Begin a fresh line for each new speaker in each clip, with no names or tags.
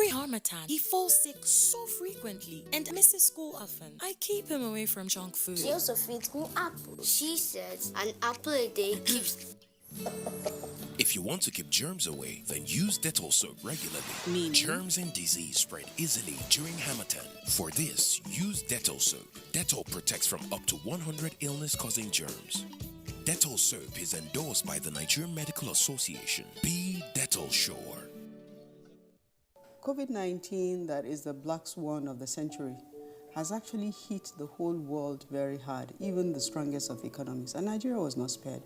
Every harmattan, he falls sick so frequently and misses school often. I keep him away from junk food.
She also feeds me apples. She says an apple a day keeps...
If you want to keep germs away, then use Dettol soap regularly.
Meaning?
Germs and disease spread easily during harmattan. For this, use Dettol soap. Dettol protects from up to 100 illness-causing germs. Dettol soap is endorsed by the Nigerian Medical Association. Be Dettol sure.
COVID-19, that is the black swan of the century, has actually hit the whole world very hard, even the strongest of economies, and Nigeria was not spared.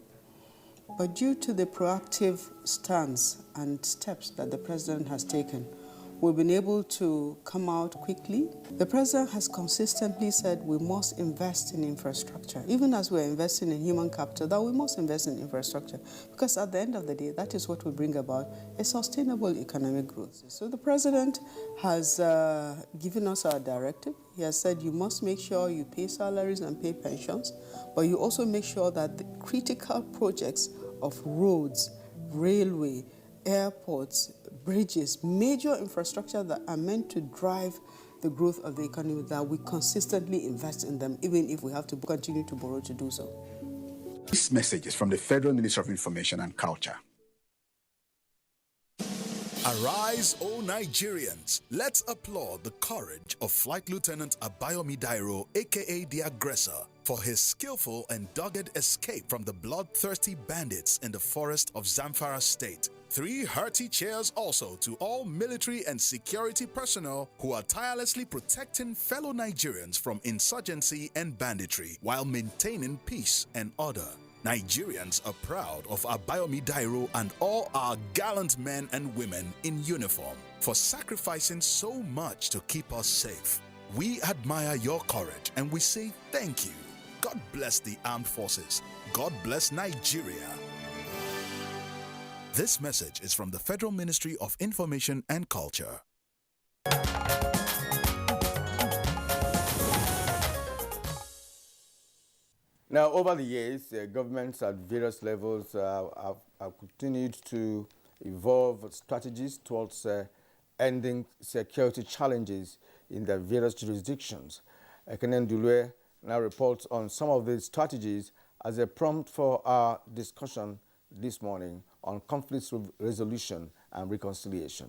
But due to the proactive stance and steps that the president has taken, we've been able to come out quickly. The president has consistently said we must invest in infrastructure, even as we're investing in human capital, that we must invest in infrastructure, because at the end of the day, that is what will bring about a sustainable economic growth. So the president has given us our directive. He has said you must make sure you pay salaries and pay pensions, but you also make sure that the critical projects of roads, railway, airports, bridges, major infrastructure that are meant to drive the growth of the economy, that we consistently invest in them, even if we have to continue to borrow to do so.
This message is from the Federal Ministry of Information and Culture.
Arise, O Nigerians! Let's applaud the courage of Flight Lieutenant Abayomi Dairo, aka the Aggressor, for his skillful and dogged escape from the bloodthirsty bandits in the forest of Zamfara State. 3 hearty cheers also to all military and security personnel who are tirelessly protecting fellow Nigerians from insurgency and banditry while maintaining peace and order. Nigerians are proud of Abayomi Dairo and all our gallant men and women in uniform for sacrificing so much to keep us safe. We admire your courage and we say thank you. God bless the armed forces. God bless Nigeria. This message is from the Federal Ministry of Information and Culture.
Now, over the years, governments at various levels have continued to evolve strategies towards ending security challenges in their various jurisdictions. Ekene Ndulue now reports on some of these strategies as a prompt for our discussion this morning on conflict resolution and reconciliation.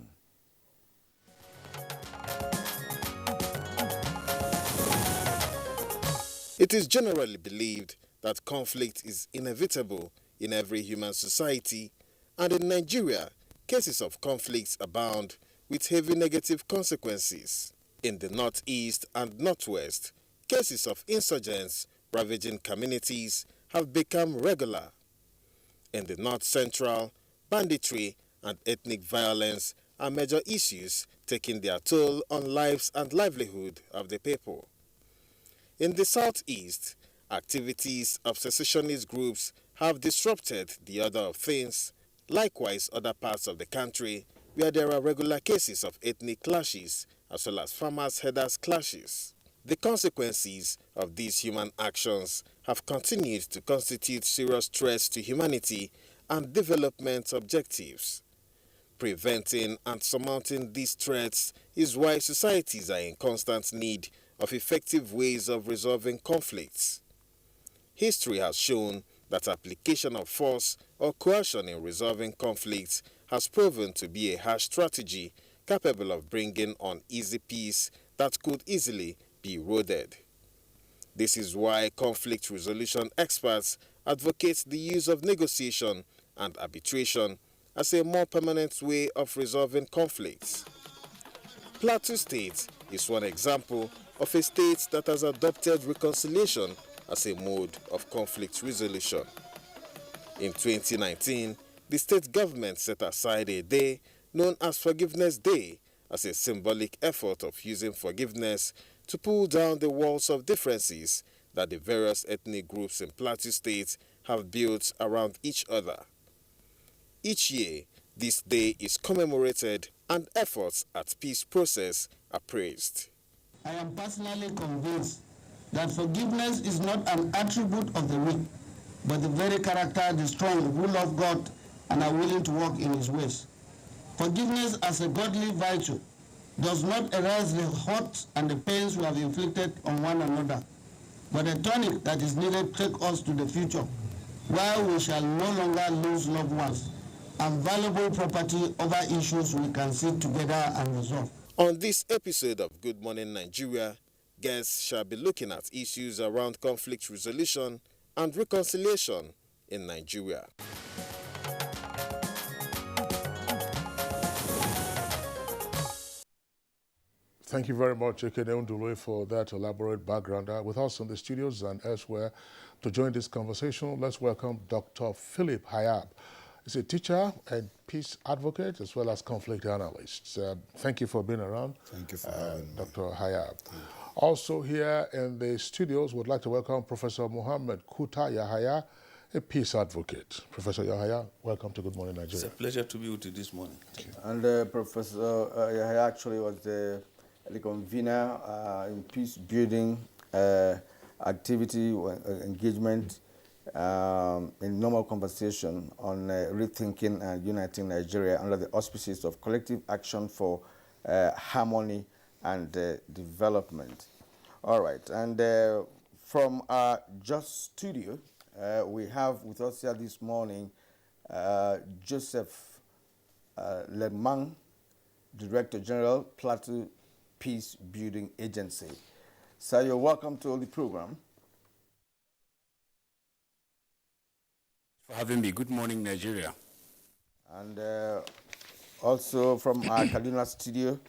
It is generally believed that conflict is inevitable in every human society, and in Nigeria, cases of conflicts abound with heavy negative consequences. In the northeast and northwest, cases of insurgents ravaging communities have become regular. In the north central, banditry and ethnic violence are major issues taking their toll on lives and livelihood of the people. In the southeast, activities of secessionist groups have disrupted the order of things. Likewise, other parts of the country where there are regular cases of ethnic clashes as well as farmers-herders clashes. The consequences of these human actions have continued to constitute serious threats to humanity and development objectives. Preventing and surmounting these threats is why societies are in constant need of effective ways of resolving conflicts. History has shown that application of force or coercion in resolving conflicts has proven to be a harsh strategy capable of bringing uneasy peace that could easily be eroded. This is why conflict resolution experts advocate the use of negotiation and arbitration as a more permanent way of resolving conflicts. Plateau State is one example of a state that has adopted reconciliation as a mode of conflict resolution. In 2019, the state government set aside a day known as Forgiveness Day as a symbolic effort of using forgiveness to pull down the walls of differences that the various ethnic groups in Plateau State have built around each other. Each year, this day is commemorated and efforts at peace process are praised.
I am personally convinced that forgiveness is not an attribute of the weak, but the very character of the strong who love God and are willing to walk in His ways. Forgiveness as a godly virtue does not erase the hurt and the pains we have inflicted on one another, but a tonic that is needed to take us to the future, where we shall no longer lose loved ones and valuable property over issues we can sit together and resolve.
On this episode of Good Morning Nigeria, guests shall be looking at issues around conflict resolution and reconciliation in Nigeria.
Thank you very much, Ekene Ntalive, for that elaborate background. With us in the studios and elsewhere to join this conversation, let's welcome Dr. Philip Hayab. He's a teacher and peace advocate as well as conflict analyst. Thank you for being around.
Thank you for having me.
Dr. Hayab. Also here in the studios, we'd like to welcome Professor Muhammad Kuta Yahaya, a peace advocate. Professor Yahaya, welcome to Good Morning Nigeria.
It's a pleasure to be with you this morning.
And Professor Yahaya actually was the convener in peace building activity engagement in normal conversation on rethinking and uniting Nigeria under the auspices of collective action for harmony and development. All right, and from our Just Studio, we have with us here this morning Joseph Lemang, Director General, Plateau Peace Building Agency. Sir, you're welcome to the program.
For having me. Good morning, Nigeria.
And also from our Kaduna studio,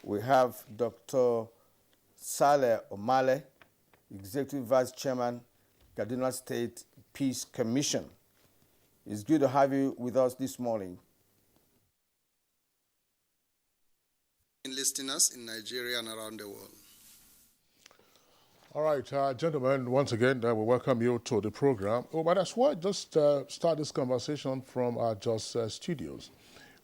we have Dr. Saleh Omale, Executive Vice Chairman, Kaduna State Peace Commission. It's good to have you with us this morning.
Listeners in Nigeria and around the world.
All right, gentlemen, once again, we welcome you to the program. Oh, but as well, just start this conversation from our Just Studios,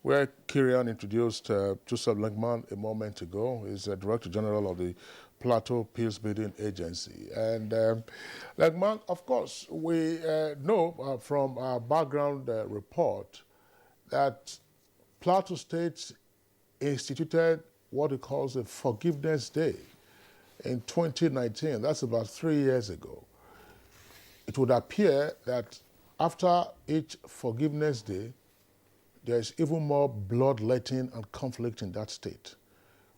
where Kirian introduced Joseph Legman a moment ago. He's the Director General of the Plateau Peace Building Agency. And Legman, of course, we know from our background report that Plateau State instituted what it calls a Forgiveness Day in 2019. That's about 3 years ago. It would appear that after each Forgiveness Day, there's even more bloodletting and conflict in that state.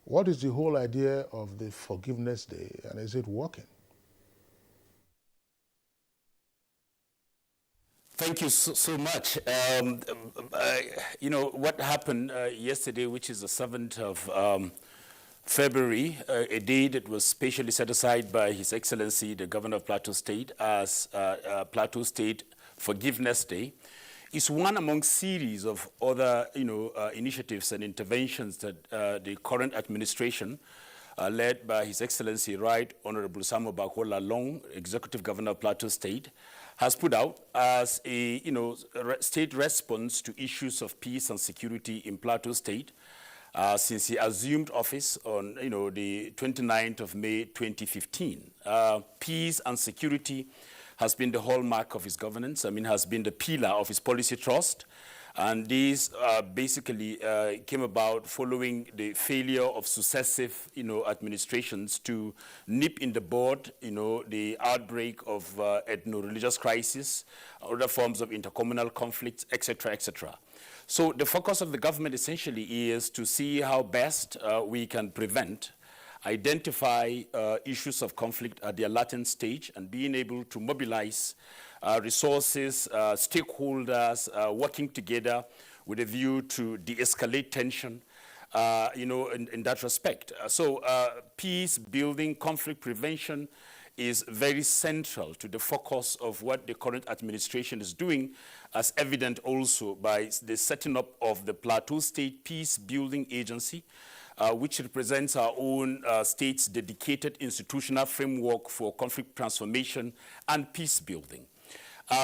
What is the whole idea of the Forgiveness Day, and is it working?
Thank you so much. You know, what happened yesterday, which is the 7th of February, a day that was specially set aside by His Excellency, the Governor of Plateau State, as Plateau State Forgiveness Day, is one among series of other, initiatives and interventions that the current administration, led by His Excellency Right Honorable Samuel Bakola Long, Executive Governor of Plateau State, has put out as a state response to issues of peace and security in Plateau State since he assumed office on the 29th of May 2015. Peace and security has been the hallmark of his governance. Has been the pillar of his policy trust. And these basically came about following the failure of successive, administrations to nip in the bud, the outbreak of ethno-religious crisis, other forms of intercommunal conflicts, etc., etc. So the focus of the government essentially is to see how best we can prevent, identify issues of conflict at their latent stage, and being able to mobilize resources, stakeholders working together with a view to de-escalate tension, in that respect. So peace building, conflict prevention is very central to the focus of what the current administration is doing, as evident also by the setting up of the Plateau State Peace Building Agency, which represents our own state's dedicated institutional framework for conflict transformation and peace building.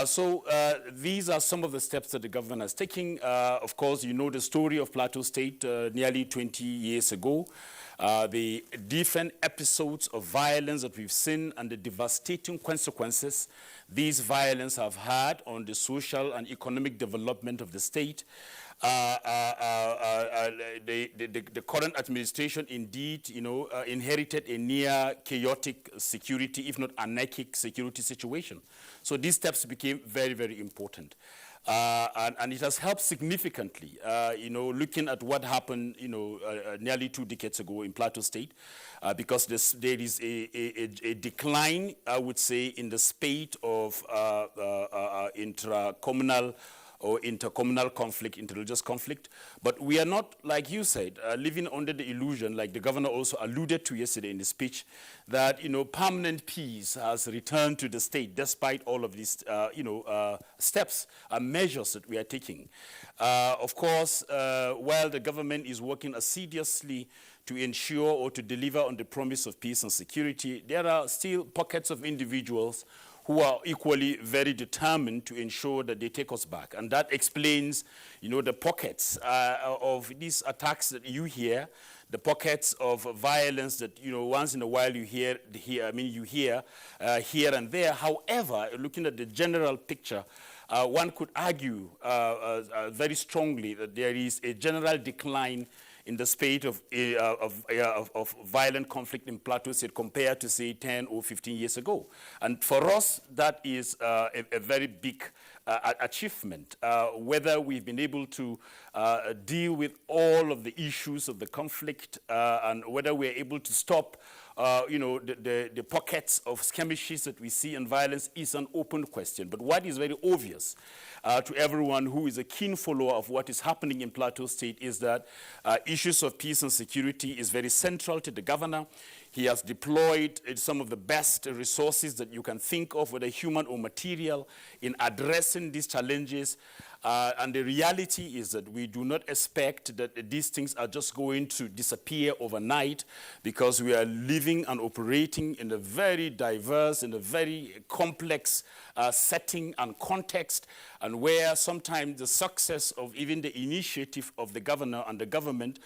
So these are some of the steps that the government is taking. Of course, you know the story of Plateau State nearly 20 years ago. the different episodes of violence that we've seen and the devastating consequences these violence have had on the social and economic development of the state. The current administration indeed, inherited a near chaotic security, if not anarchic security situation. So these steps became very, very important. And it has helped significantly, looking at what happened, nearly 2 decades ago in Plateau State, because there is a decline, I would say, in the spate of intracommunal or intercommunal conflict, interreligious conflict. But we are not, like you said, living under the illusion, like the governor also alluded to yesterday in his speech, that, permanent peace has returned to the state despite all of these, steps and measures that we are taking. Of course, while the government is working assiduously to ensure or to deliver on the promise of peace and security, there are still pockets of individuals who are equally very determined to ensure that they take us back. And that explains, the pockets of these attacks that you hear, the pockets of violence that, once in a while you hear here and there. However, looking at the general picture, one could argue very strongly that there is a general decline in the spate of violent conflict in Plateau State compared to, say, 10 or 15 years ago. And for us, that is a very big achievement. Whether we've been able to deal with all of the issues of the conflict and whether we're able to stop the pockets of skirmishes that we see and violence is an open question. But what is very obvious to everyone who is a keen follower of what is happening in Plateau State is that issues of peace and security is very central to the governor. He has deployed some of the best resources that you can think of, whether human or material, in addressing these challenges. And the reality is that we do not expect that these things are just going to disappear overnight, because we are living and operating in a very diverse, in a very complex setting and context, and where sometimes the success of even the initiative of the governor and the government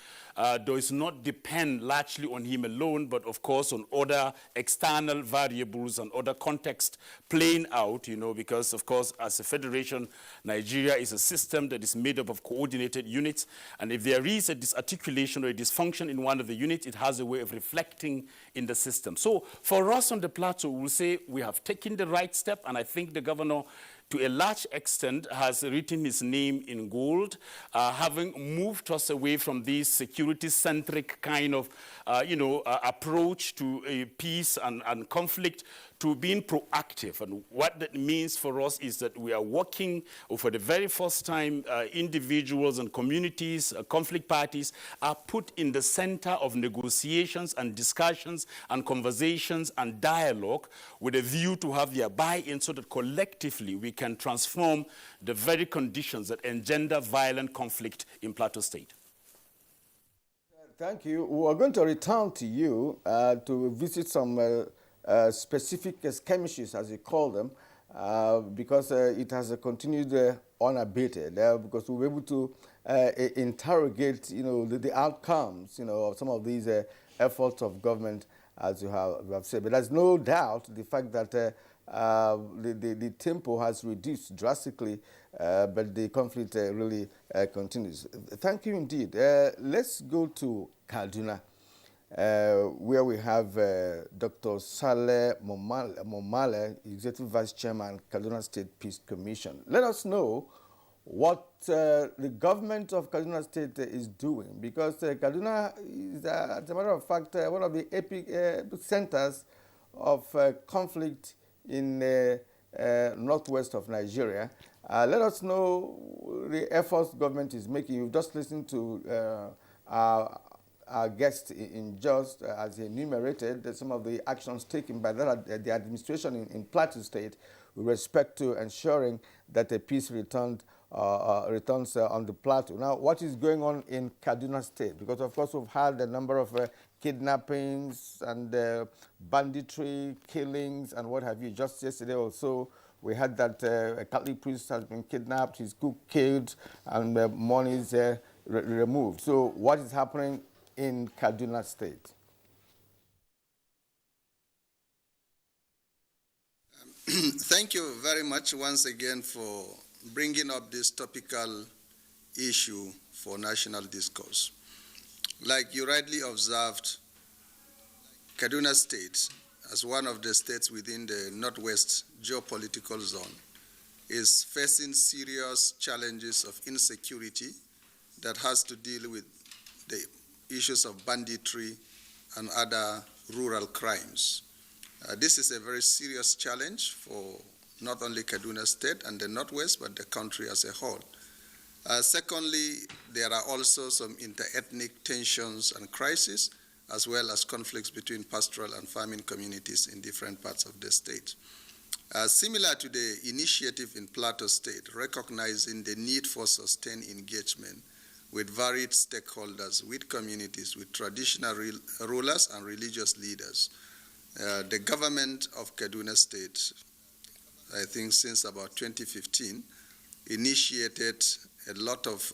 does not depend largely on him alone, but of course on other external variables and other contexts playing out, because of course as a federation, Nigeria is a system that is made up of coordinated units, and if there is a disarticulation or a dysfunction in one of the units, it has a way of reflecting in the system. So for us on the plateau, we'll say we have taken the right step, and I think the governor to a large extent has written his name in gold, having moved us away from this security-centric kind of, approach to peace and conflict to being proactive. And what that means for us is that we are working, or for the very first time, individuals and communities, conflict parties, are put in the center of negotiations and discussions and conversations and dialogue with a view to have their buy-in so that collectively we can transform the very conditions that engender violent conflict in Plateau State.
Thank you. We are going to return to you to visit some specific skirmishes, as you call them, because it has continued unabated, because we were able to interrogate, the outcomes, of some of these efforts of government, as you have said. But there's no doubt the fact that the tempo has reduced drastically, but the conflict really continues. Thank you indeed. Let's go to Kaduna, where we have Dr. Saleh Momale, Executive Vice Chairman, Kaduna State Peace Commission. Let us know what the government of Kaduna State is doing, because Kaduna is, as a matter of fact, one of the epic centers of conflict in northwest of Nigeria. Let us know the efforts government is making. You've just listened to our guest in Just, as he enumerated some of the actions taken by the administration in Plateau State with respect to ensuring that a peace returns on the plateau. Now, what is going on in Kaduna State? Because, of course, we've had a number of kidnappings and banditry, killings, and what have you. Just yesterday or so, we had that a Catholic priest has been kidnapped, his cook killed, and money is removed. So what is happening in Kaduna State?
Thank you very much once again for bringing up this topical issue for national discourse. Like you rightly observed, Kaduna State, as one of the states within the Northwest geopolitical zone, is facing serious challenges of insecurity that has to deal with the issues of banditry and other rural crimes. This is a very serious challenge for not only Kaduna State and the Northwest, but the country as a whole. Secondly, there are also some inter-ethnic tensions and crises, as well as conflicts between pastoral and farming communities in different parts of the state. Similar to the initiative in Plateau State, recognizing the need for sustained engagement with varied stakeholders, with communities, with traditional rulers and religious leaders. The government of Kaduna State, I think since about 2015, initiated a lot of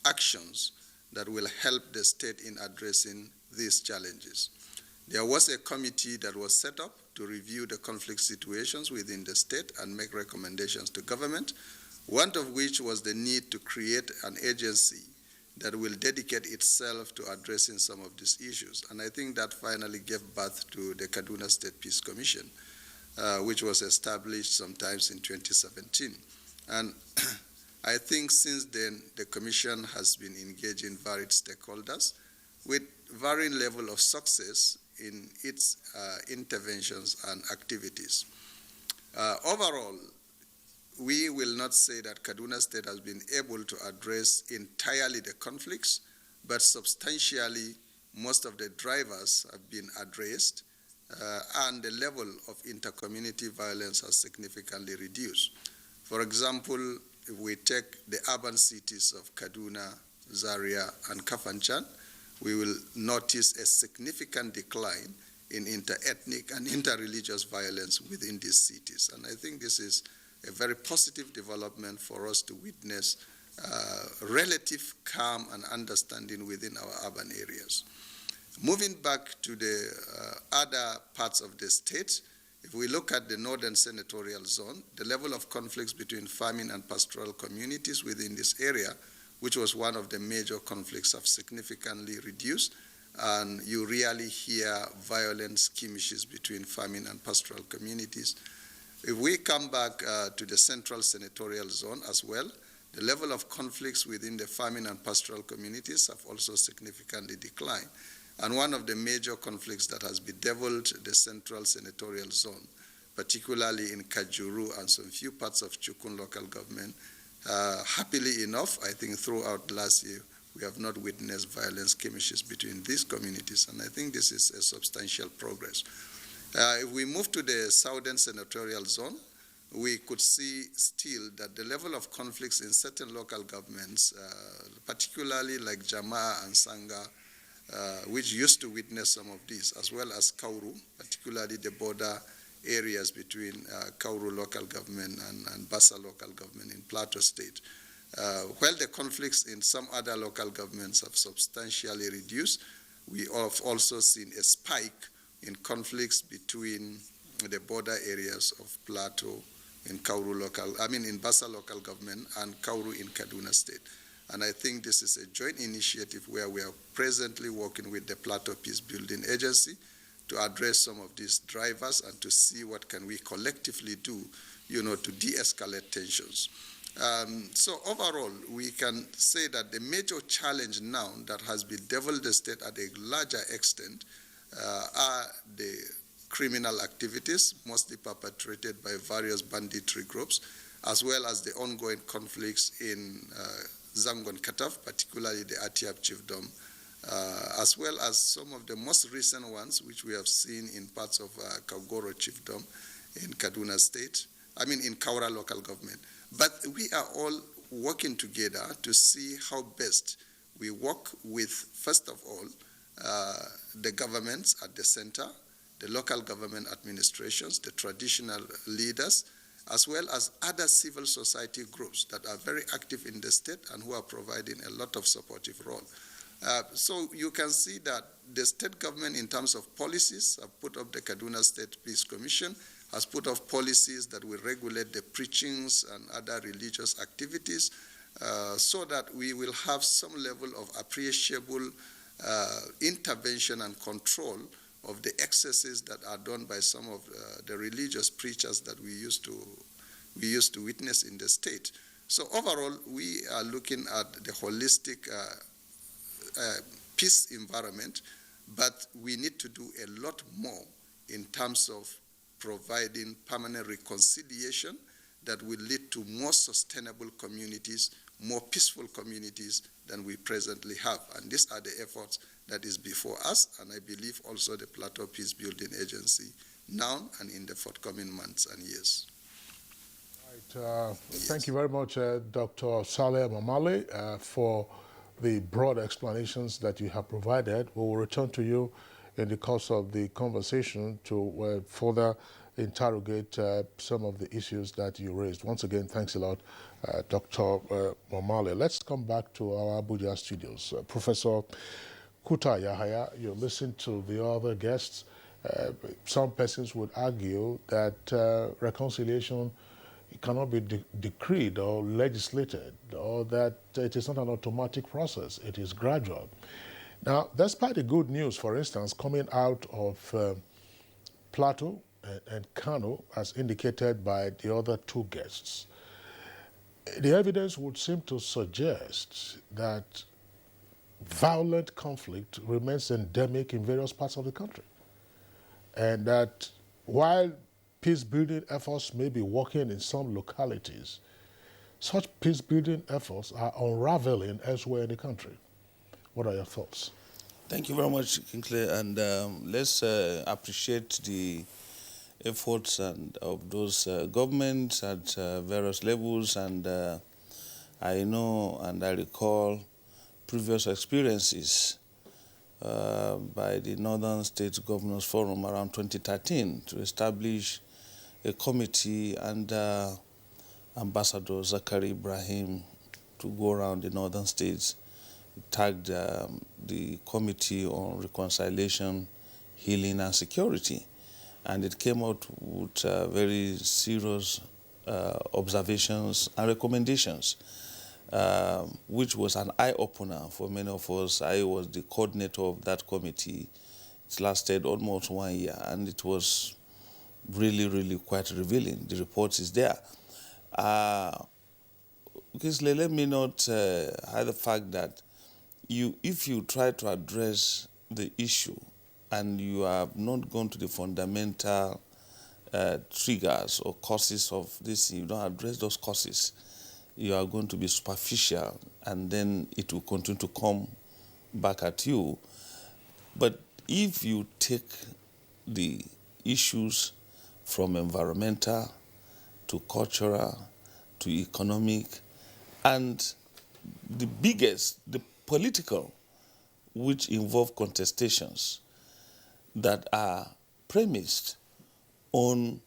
actions that will help the state in addressing these challenges. There was a committee that was set up to review the conflict situations within the state and make recommendations to government, one of which was the need to create an agency that will dedicate itself to addressing some of these issues. And I think that finally gave birth to the Kaduna State Peace Commission, which was established sometimes in 2017. And I think since then, the Commission has been engaging varied stakeholders with varying level of success in its interventions and activities. Overall, we will not say that Kaduna State has been able to address entirely the conflicts, but substantially most of the drivers have been addressed, and the level of inter-community violence has significantly reduced. For example, if we take the urban cities of Kaduna, Zaria, and Kafanchan, we will notice a significant decline in inter-ethnic and inter-religious violence within these cities. And I think this is a very positive development for us to witness relative calm and understanding within our urban areas. Moving back to the other parts of the state, if we look at the northern senatorial zone, the level of conflicts between farming and pastoral communities within this area, which was one of the major conflicts, have significantly reduced, and you rarely hear violent skirmishes between farming and pastoral communities. If we come back to the central senatorial zone as well, the level of conflicts within the farming and pastoral communities have also significantly declined. And one of the major conflicts that has bedeviled the central senatorial zone, particularly in Kajuru and some few parts of Chukun local government, happily enough, I think throughout last year, we have not witnessed violent skirmishes between these communities, and I think this is a substantial progress. If we move to the southern senatorial zone, we could see still that the level of conflicts in certain local governments, particularly like Jamaa and Sanga, which used to witness some of these, as well as Kauru, particularly the border areas between Kauru local government and Bassa local government in Plateau State. While the conflicts in some other local governments have substantially reduced, we have also seen a spike in conflicts between the border areas of Plateau in in Bassa local government and Kauru in Kaduna State. And I think this is a joint initiative where we are presently working with the Plateau Peace Building Agency to address some of these drivers and to see what can we collectively do, to de-escalate tensions. So overall, we can say that the major challenge now that has bedeviled the state at a larger extent are the criminal activities, mostly perpetrated by various banditry groups, as well as the ongoing conflicts in Zangon Kataf, particularly the Atiab chiefdom, as well as some of the most recent ones, which we have seen in parts of Kaugoro chiefdom in Kaduna State, in Kaura local government. But we are all working together to see how best we work with, first of all, the governments at the center, the local government administrations, the traditional leaders, as well as other civil society groups that are very active in the state and who are providing a lot of supportive role. So you can see that the state government, in terms of policies, have put up the Kaduna State Peace Commission, has put up policies that will regulate the preachings and other religious activities, so that we will have some level of appreciable intervention and control of the excesses that are done by some of the religious preachers that we used to witness in the state. So overall, we are looking at the holistic peace environment, but we need to do a lot more in terms of providing permanent reconciliation that will lead to more sustainable communities, more peaceful communities than we presently have. And these are the efforts that is before us, and I believe also the Plateau Peace Building Agency now and in the forthcoming months and years.
Right, thank you very much, Dr. Saleh Mamale, for the broad explanations that you have provided. We will return to you in the course of the conversation to further interrogate some of the issues that you raised. Once again, thanks a lot, Dr. Mamale. Let's come back to our Abuja studios. Professor Kuta Yahaya, you listen to the other guests. Some persons would argue that reconciliation cannot be decreed or legislated, or that it is not an automatic process, it is gradual. Now, despite the good news, for instance, coming out of Plateau and Kano, as indicated by the other two guests, the evidence would seem to suggest that violent conflict remains endemic in various parts of the country, and that while peace-building efforts may be working in some localities, such peace-building efforts are unraveling elsewhere in the country. What are your thoughts?
Thank you very much, Kingsley, and let's appreciate the efforts of those governments at various levels, and I know and I recall previous experiences by the Northern States Governors Forum around 2013 to establish a committee under Ambassador Zakari Ibrahim to go around the northern states, tagged the Committee on Reconciliation, Healing and Security. And it came out with very serious observations and recommendations, which was an eye-opener for many of us. I was the coordinator of that committee. It lasted almost 1 year, and it was really, really quite revealing. The report is there. Kingsley, let me not hide the fact that if you try to address the issue and you have not gone to the fundamental triggers or causes of this, you don't address those causes, you are going to be superficial, and then it will continue to come back at you. But if you take the issues from environmental to cultural to economic, and the biggest, the political, which involve contestations that are premised on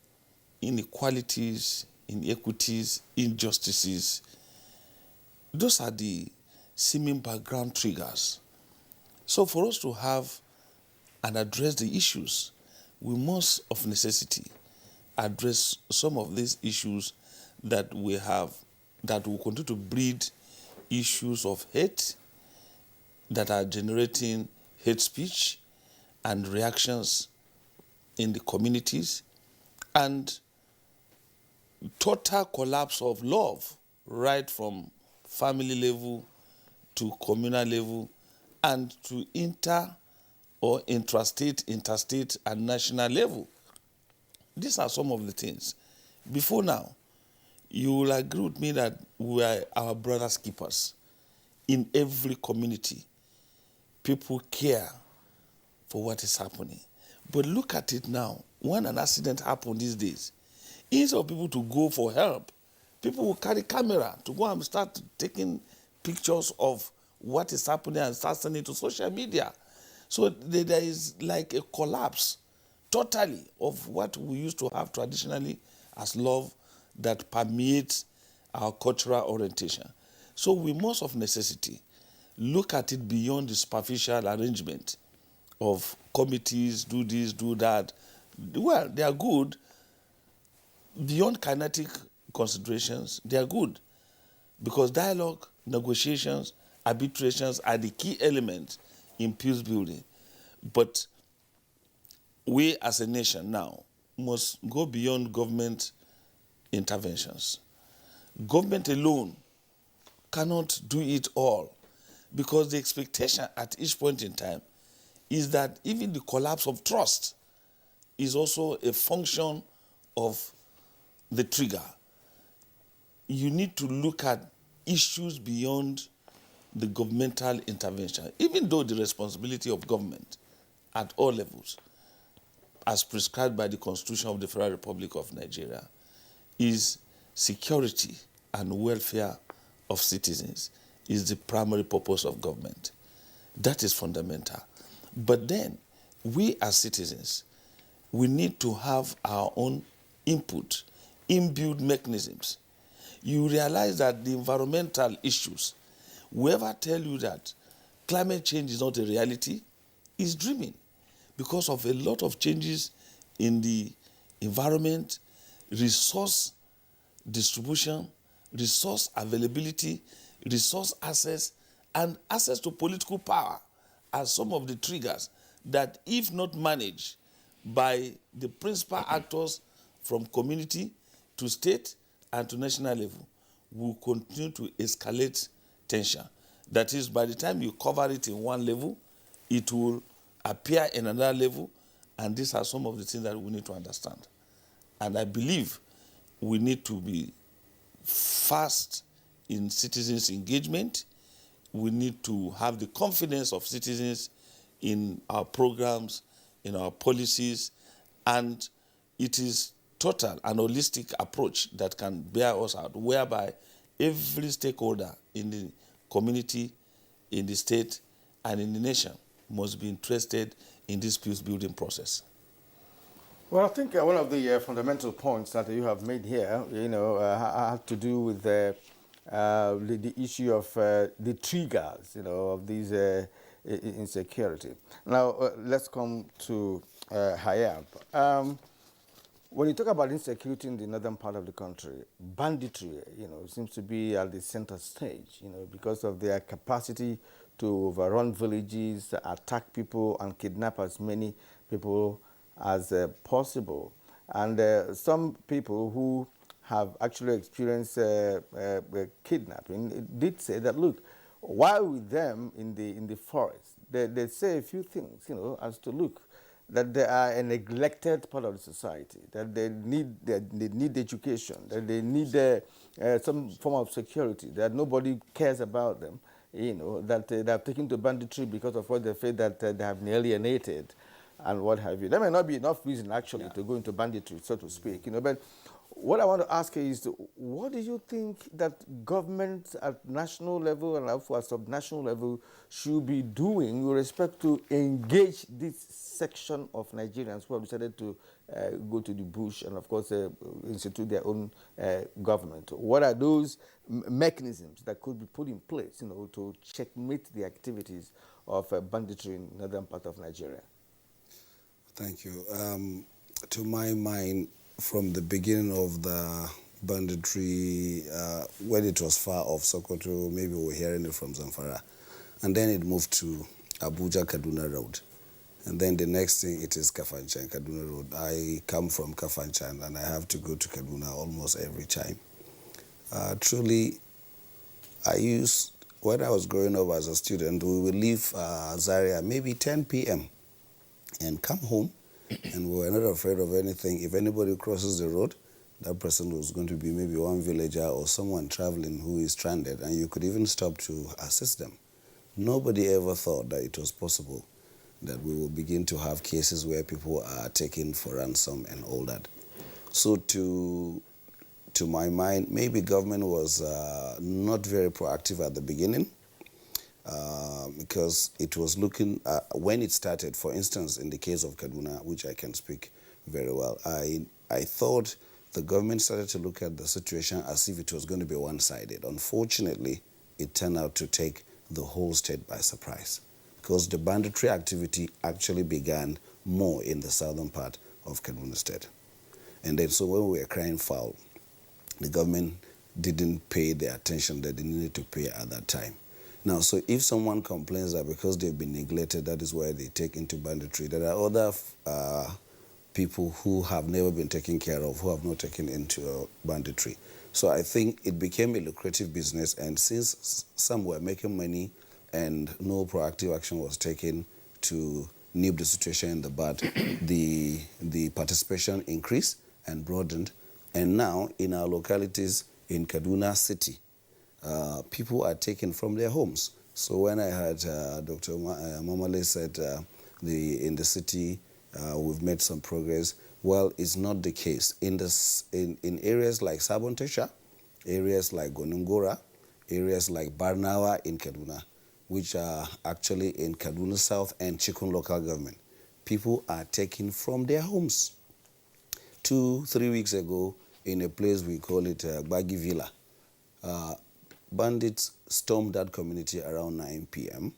inequalities, inequities, injustices, those are the seeming background triggers. So for us to have and address the issues, we must, of necessity, address some of these issues that we have, that will continue to breed issues of hate, that are generating hate speech and reactions in the communities, and total collapse of love, right from family level to communal level, and to inter or intrastate, interstate, and national level. These are some of the things. Before now, you will agree with me that we are our brother's keepers. In every community, people care for what is happening. But look at it now. When an accident happens these days, instead of people to go for help, people will carry camera to go and start taking pictures of what is happening and start sending it to social media. So there is like a collapse totally of what we used to have traditionally as love that permeates our cultural orientation. So we must, of necessity, look at it beyond the superficial arrangement of committees, do this, do that. Well, they are good. Beyond kinetic considerations, they are good because dialogue, negotiations, arbitrations are the key elements in peace building. But we as a nation now must go beyond government interventions. Government alone cannot do it all because the expectation at each point in time is that even the collapse of trust is also a function of the trigger. You need to look at issues beyond the governmental intervention, even though the responsibility of government at all levels, as prescribed by the Constitution of the Federal Republic of Nigeria, is security and welfare of citizens, is the primary purpose of government. That is fundamental. But then, we as citizens, we need to have our own input, inbuilt mechanisms. You realize that the environmental issues, whoever tell you that climate change is not a reality is dreaming because of a lot of changes in the environment, resource distribution, resource availability, resource access, and access to political power are some of the triggers that, if not managed by the principal actors from community to state and to national level, will continue to escalate tension. That is, by the time you cover it in one level, it will appear in another level, and these are some of the things that we need to understand. And I believe we need to be fast in citizens' engagement. We need to have the confidence of citizens in our programs, in our policies, and it is total and holistic approach that can bear us out, whereby every stakeholder in the community, in the state, and in the nation must be interested in this peace-building process.
Well, I think one of the fundamental points that you have made here, had to do with the issue of the triggers, of these insecurity. Now, let's come to Hayab. When you talk about insecurity in the northern part of the country, banditry, seems to be at the center stage, because of their capacity to overrun villages, attack people, and kidnap as many people as possible. And some people who have actually experienced kidnapping did say that, look, while with them in the forest, they say a few things, as to look, that they are a neglected part of the society, that they need education, that they need some form of security, that nobody cares about them, that they are taken to banditry because of what they feel that they have been alienated and what have you. There may not be enough reason, actually, to go into banditry, so to speak, but what I want to ask is, what do you think that government at national level and also at subnational level should be doing with respect to engage this section of Nigerians who have decided to go to the bush and, of course, institute their own government? What are those mechanisms that could be put in place, to checkmate the activities of banditry in the northern part of Nigeria?
Thank you. To my mind, from the beginning of the banditry, when it was far off Sokoto, maybe we were hearing it from Zamfara, and then it moved to Abuja, Kaduna Road. And then the next thing, it is Kafanchan, Kaduna Road. I come from Kafanchan, and I have to go to Kaduna almost every time. Truly, when I was growing up as a student, we would leave Zaria maybe 10 p.m. and come home, and we were not afraid of anything. If anybody crosses the road, that person was going to be maybe one villager or someone traveling who is stranded, and you could even stop to assist them. Nobody ever thought that it was possible that we will begin to have cases where people are taken for ransom and all that. So to my mind, maybe government was not very proactive at the beginning, because it was looking, when it started, for instance, in the case of Kaduna, which I can speak very well, I thought the government started to look at the situation as if it was going to be one-sided. Unfortunately, it turned out to take the whole state by surprise, because the banditry activity actually began more in the southern part of Kaduna State. And then so when we were crying foul, the government didn't pay the attention that they needed to pay at that time. Now, so if someone complains that because they've been neglected, that is why they take into banditry, there are other people who have never been taken care of, who have not taken into banditry. So I think it became a lucrative business, and since some were making money and no proactive action was taken to nip the situation in the bud, the participation increased and broadened. And now in our localities in Kaduna City, people are taken from their homes. So when I heard Dr. Mamale said in the city we've made some progress, well, it's not the case. In areas like Sabontesha, areas like Gonungora, areas like Barnawa in Kaduna, which are actually in Kaduna South and Chikun local government, people are taken from their homes. 2-3 weeks ago, in a place we call it Bagi Villa, bandits stormed that community around 9 p.m.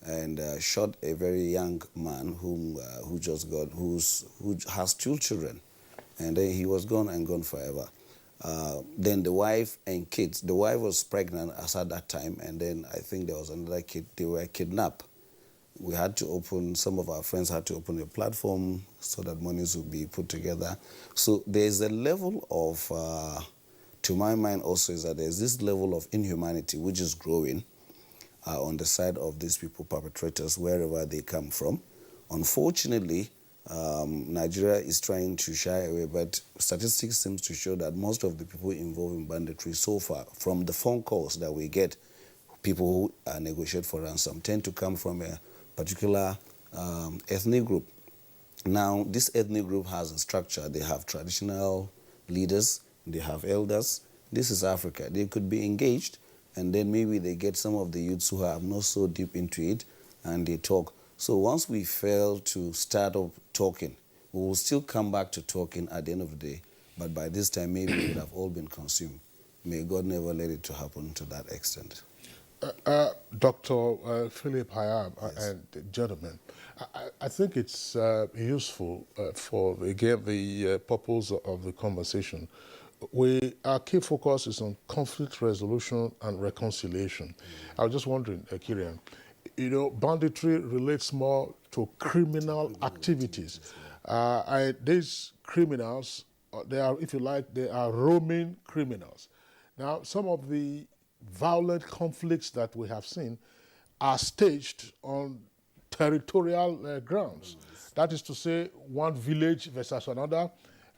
and shot a very young man who has 2 children, and then he was gone and gone forever. Then the wife and kids, the wife was pregnant as at that time, and then I think there was another kid, they were kidnapped. We had to open, some of our friends had to open a platform so that monies would be put together. So there's a level of, to my mind also, is that there's this level of inhumanity which is growing on the side of these people, perpetrators, wherever they come from. Unfortunately, Nigeria is trying to shy away, but statistics seems to show that most of the people involved in banditry so far, from the phone calls that we get, people who negotiate for ransom tend to come from a particular ethnic group. Now, this ethnic group has a structure. They have traditional leaders, they have elders. This is Africa. They could be engaged, and then maybe they get some of the youths who are not so deep into it, and they talk. So once we fail to start up talking, we will still come back to talking at the end of the day, but by this time maybe we would have all been consumed. May God never let it to happen to that extent.
Dr. Philip Hayab, yes, and gentlemen, I think it's useful for, again, the purpose of the conversation. Our key focus is on conflict resolution and reconciliation. I was just wondering, Kirian, you know, banditry relates more to criminal activities. These criminals, they are, if you like, they are roaming criminals. Now, some of the violent conflicts that we have seen are staged on territorial grounds. That is to say, one village versus another,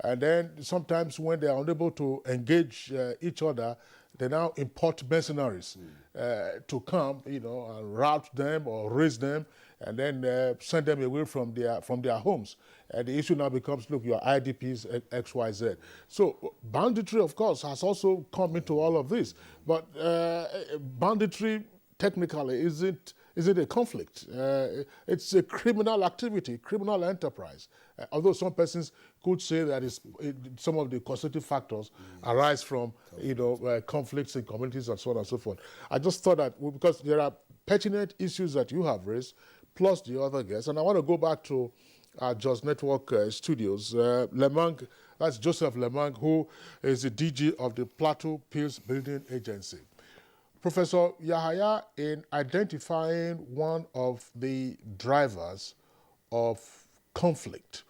and then sometimes when they are unable to engage each other, they now import mercenaries to come, you know, and rout them or raise them, and then send them away from their homes. And the issue now becomes, look, your IDPs, X, Y, Z. So banditry, of course, has also come into all of this. But banditry, technically, isn't a conflict. It's a criminal activity, criminal enterprise. Although some persons could say that some of the constitutive factors arise from, you know, conflicts in communities and so on and so forth. I just thought that, because there are pertinent issues that you have raised, plus the other guests, and I want to go back to our Just Network studios. Lemang, that's Joseph Lemang, who is the DG of the Plateau Peace Building Agency. Professor Yahaya, in identifying one of the drivers of conflict,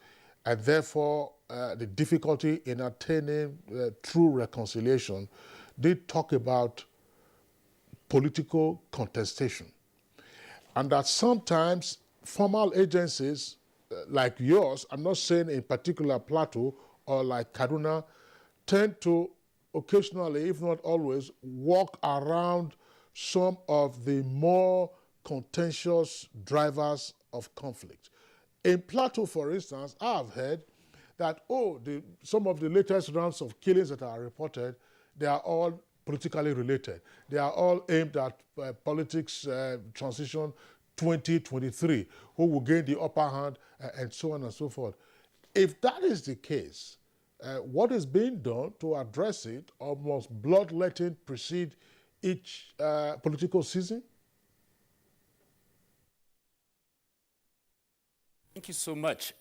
and therefore the difficulty in attaining true reconciliation, did talk about political contestation. And that sometimes formal agencies like yours, I'm not saying in particular Plateau or like Kaduna, tend to occasionally, if not always, walk around some of the more contentious drivers of conflict. In Plateau, for instance, I have heard that, some of the latest rounds of killings that are reported, they are all politically related. They are all aimed at politics transition 2023, who will gain the upper hand, and so on and so forth. If that is the case, what is being done to address it, or must bloodletting precede each political season?
Thank you so much.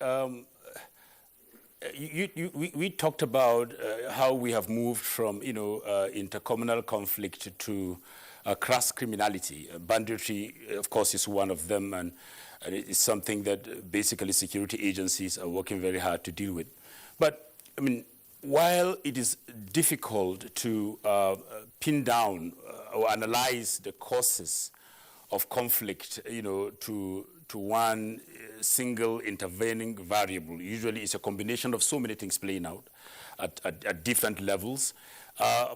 We talked about how we have moved from, intercommunal conflict to crass criminality. Banditry, of course, is one of them, and it's something that basically security agencies are working very hard to deal with. But, I mean, while it is difficult to pin down or analyze the causes of conflict, to one single intervening variable. Usually it's a combination of so many things playing out at different levels.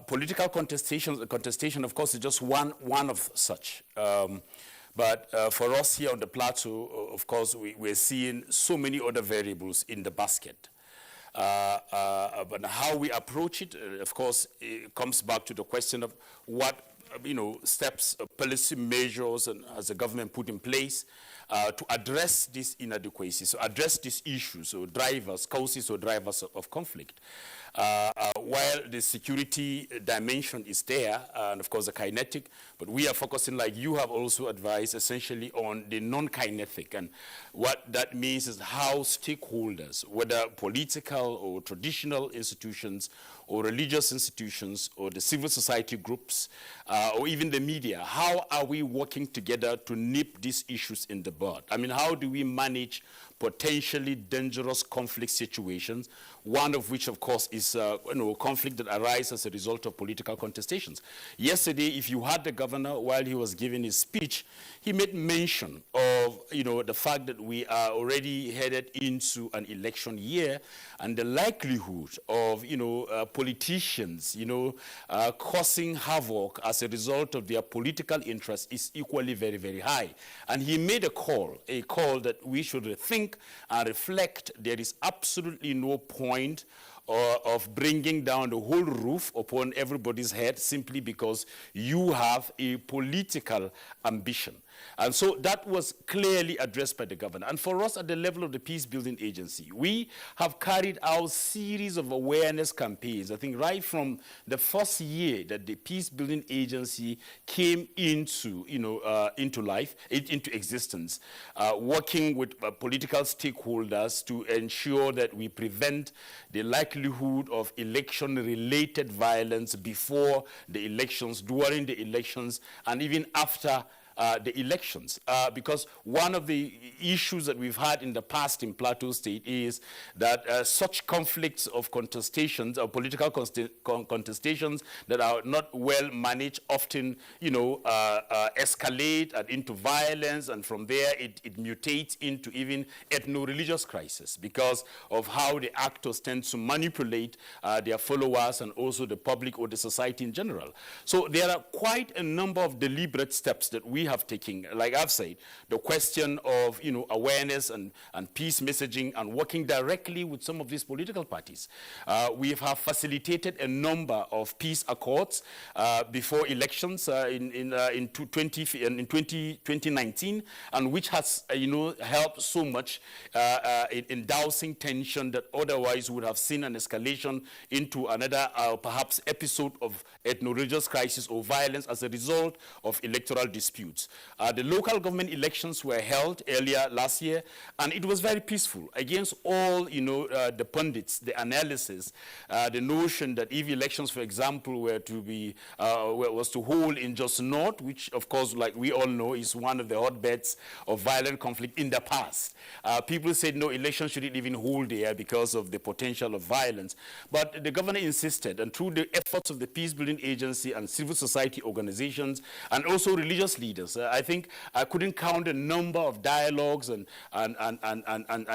Political contestation, of course, is just one of such. But for us here on the plateau, of course, we're seeing so many other variables in the basket. But how we approach it, of course, it comes back to the question of what steps, policy measures, and has the government put in place to address these inadequacies, so address these issues, or drivers, causes or drivers of conflict. While the security dimension is there, and of course the kinetic, but we are focusing, like you have also advised, essentially on the non-kinetic. And what that means is how stakeholders, whether political or traditional institutions, or religious institutions, or the civil society groups, or even the media, how are we working together to nip these issues in the bud? I mean, how do we manage potentially dangerous conflict situations, one of which, of course, is conflict that arises as a result of political contestations. Yesterday, if you had the governor, while he was giving his speech, he made mention of the fact that we are already headed into an election year, and the likelihood of politicians causing havoc as a result of their political interest is equally very, very high. And he made a call that we should think and reflect. There is absolutely no point of bringing down the whole roof upon everybody's head simply because you have a political ambition. And so that was clearly addressed by the governor. And for us at the level of the Peace Building Agency, we have carried out a series of awareness campaigns. I think right from the first year that the Peace Building Agency came into life, into existence, working with political stakeholders to ensure that we prevent the likelihood of election-related violence before the elections, during the elections, and even after the elections, because one of the issues that we've had in the past in Plateau State is that such conflicts of contestations, or political contestations that are not well managed, often, escalate and into violence, and from there it mutates into even ethno-religious crisis because of how the actors tend to manipulate their followers and also the public or the society in general. So there are quite a number of deliberate steps that we have taken. Like I've said, the question of awareness and peace messaging and working directly with some of these political parties. We have facilitated a number of peace accords before elections in 2019, and which has helped so much in dousing tension that otherwise would have seen an escalation into another perhaps episode of ethno-religious crisis or violence as a result of electoral disputes. The local government elections were held earlier last year, and it was very peaceful against all, the pundits, the analysis, the notion that if elections, for example, were to be, was to hold in Jos North, which, of course, like we all know, is one of the hotbeds of violent conflict in the past. People said no, elections shouldn't even hold there because of the potential of violence. But the governor insisted, and through the efforts of the Peace Building Agency and civil society organizations, and also religious leaders, I think I couldn't count the number of dialogues and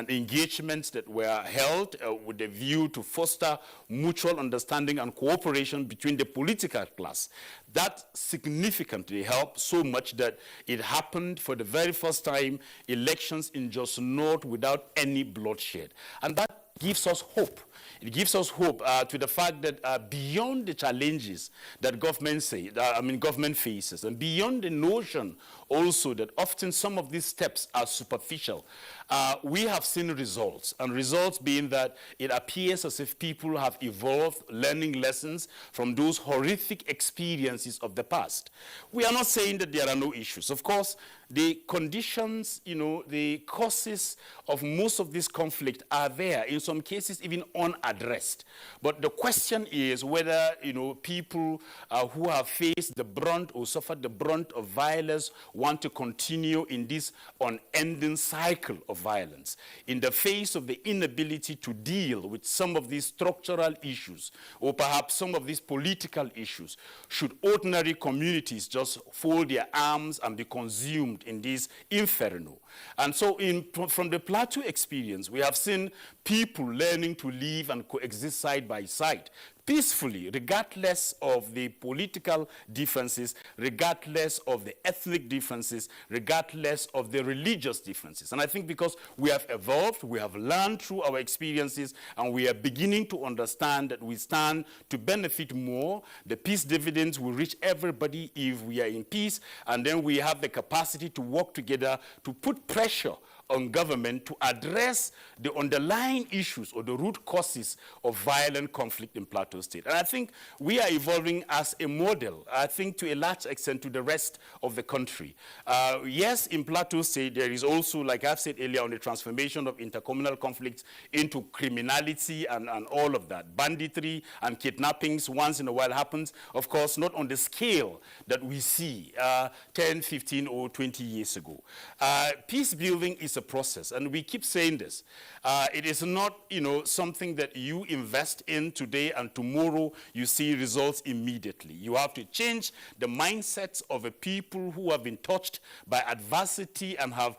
engagements that were held with the view to foster mutual understanding and cooperation between the political class. That significantly helped so much that it happened for the very first time, elections in Jos North without any bloodshed. And that gives us hope. It gives us hope to the fact that beyond the challenges that government faces, and beyond the notion also that often some of these steps are superficial, we have seen results, and results being that it appears as if people have evolved, learning lessons from those horrific experiences of the past. We are not saying that there are no issues. Of course, the conditions, the causes of most of this conflict are there, in some cases even unaddressed. But the question is whether, people who have faced the brunt or suffered the brunt of violence want to continue in this unending cycle of violence in the face of the inability to deal with some of these structural issues, or perhaps some of these political issues. Should ordinary communities just fold their arms and be consumed in this inferno? And so from the Plateau experience, we have seen people learning to live and coexist side by side peacefully, regardless of the political differences, regardless of the ethnic differences, regardless of the religious differences. And I think because we have evolved, we have learned through our experiences, and we are beginning to understand that we stand to benefit more. The peace dividends will reach everybody if we are in peace, and then we have the capacity to work together to put pressure on government to address the underlying issues or the root causes of violent conflict in Plateau State. And I think we are evolving as a model, I think to a large extent, to the rest of the country. Yes, in Plateau State, there is also, like I've said earlier, on the transformation of intercommunal conflicts into criminality and all of that. Banditry and kidnappings once in a while happens, of course, not on the scale that we see 10, 15, or 20 years ago. Peace building is a process, and we keep saying this. It is not, something that you invest in today and tomorrow you see results immediately. You have to change the mindsets of a people who have been touched by adversity and have,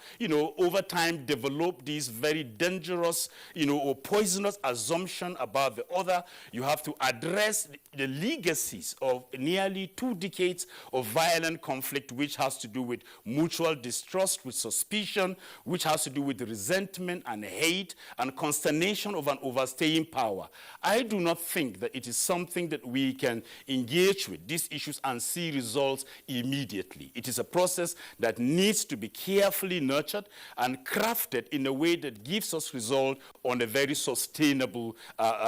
over time developed these very dangerous, or poisonous assumption about the other. You have to address the legacies of nearly 2 decades of violent conflict, which has to do with mutual distrust, with suspicion, which has to do with resentment and hate and consternation of an overstaying power. I do not think that it is something that we can engage with these issues and see results immediately. It is a process that needs to be carefully nurtured and crafted in a way that gives us result on a very sustainable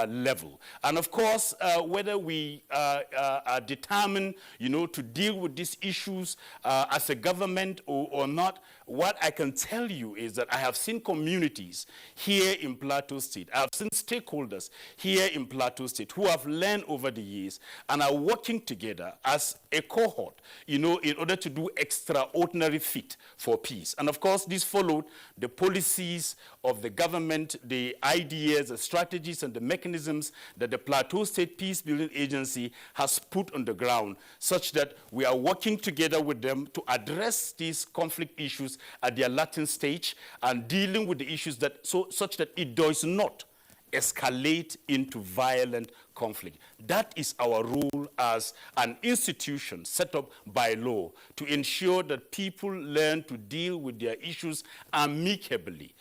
level. And of course, whether we are determined, to deal with these issues as a government or not, what I can tell you is that I have seen communities here in Plateau State, I have seen stakeholders here in Plateau State who have learned over the years and are working together as a cohort, in order to do extraordinary feat for peace. And of course, this followed the policies of the government, the ideas, the strategies, and the mechanisms that the Plateau State Peace Building Agency has put on the ground, such that we are working together with them to address these conflict issues at their latent stage and dealing with the issues such that it does not escalate into violent conflict. That is our role as an institution set up by law to ensure that people learn to deal with their issues amicably.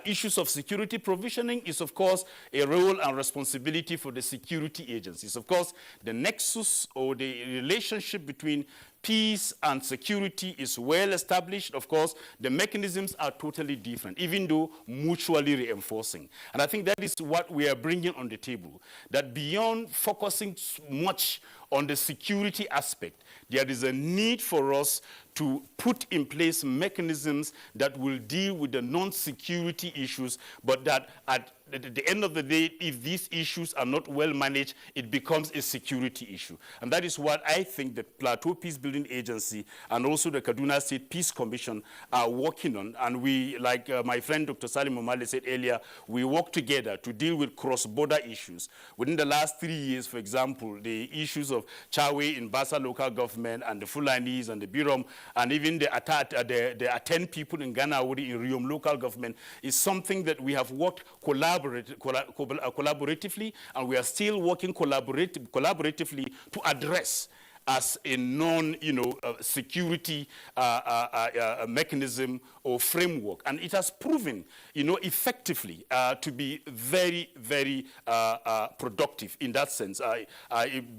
Issues of security provisioning is, of course, a role and responsibility for the security agencies. Of course, the nexus or the relationship between peace and security is well established. Of course, the mechanisms are totally different, even though mutually reinforcing. And I think that is what we are bringing on the table, that beyond focusing much on the security aspect, there is a need for us to put in place mechanisms that will deal with the non-security issues, but that at the end of the day, if these issues are not well managed, it becomes a security issue. And that is what I think the Plateau Peace Building Agency and also the Kaduna State Peace Commission are working on. And we, like my friend Dr. Salim Omale said earlier, we work together to deal with cross-border issues. Within the last 3 years, for example, the issues of Chawe in Basa local government and the Fulanis and the Birom and even the Aten people in Ghana in Riom local government is something that we have worked collaboratively, and we are still working collaboratively to address as a non-security mechanism or framework. And it has proven, effectively to be very, very productive in that sense.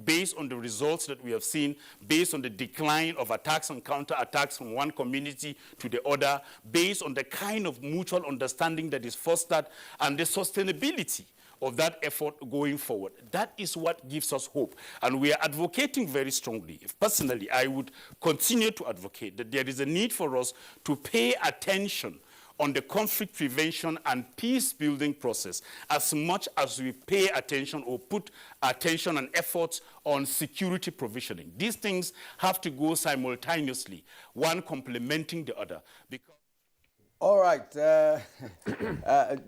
Based on the results that we have seen, based on the decline of attacks and counterattacks from one community to the other, based on the kind of mutual understanding that is fostered and the sustainability of that effort going forward. That is what gives us hope. And we are advocating very strongly. Personally, I would continue to advocate that there is a need for us to pay attention on the conflict prevention and peace-building process as much as we pay attention or put attention and efforts on security provisioning. These things have to go simultaneously, one complementing the other.
All right,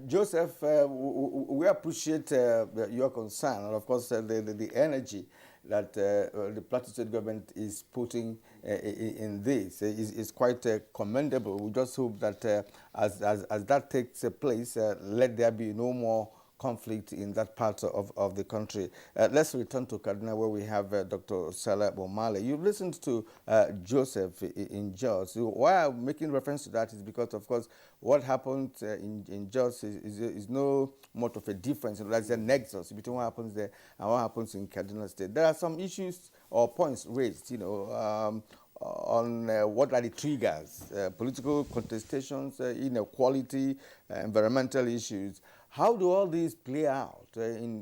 Joseph, we appreciate your concern and, of course, the energy that the Plateau State government is putting in this is quite commendable. We just hope that as that takes place, let there be no more conflict in that part of the country. Let's return to Kaduna, where we have Dr. Salah Bomale. You've listened to Joseph in Jos. Why I'm making reference to that is because, of course, what happened in Jos is no much of a difference. There's a nexus between what happens there and what happens in Kaduna State. There are some issues or points raised, on what are the triggers, political contestations, inequality, environmental issues. How do all these play out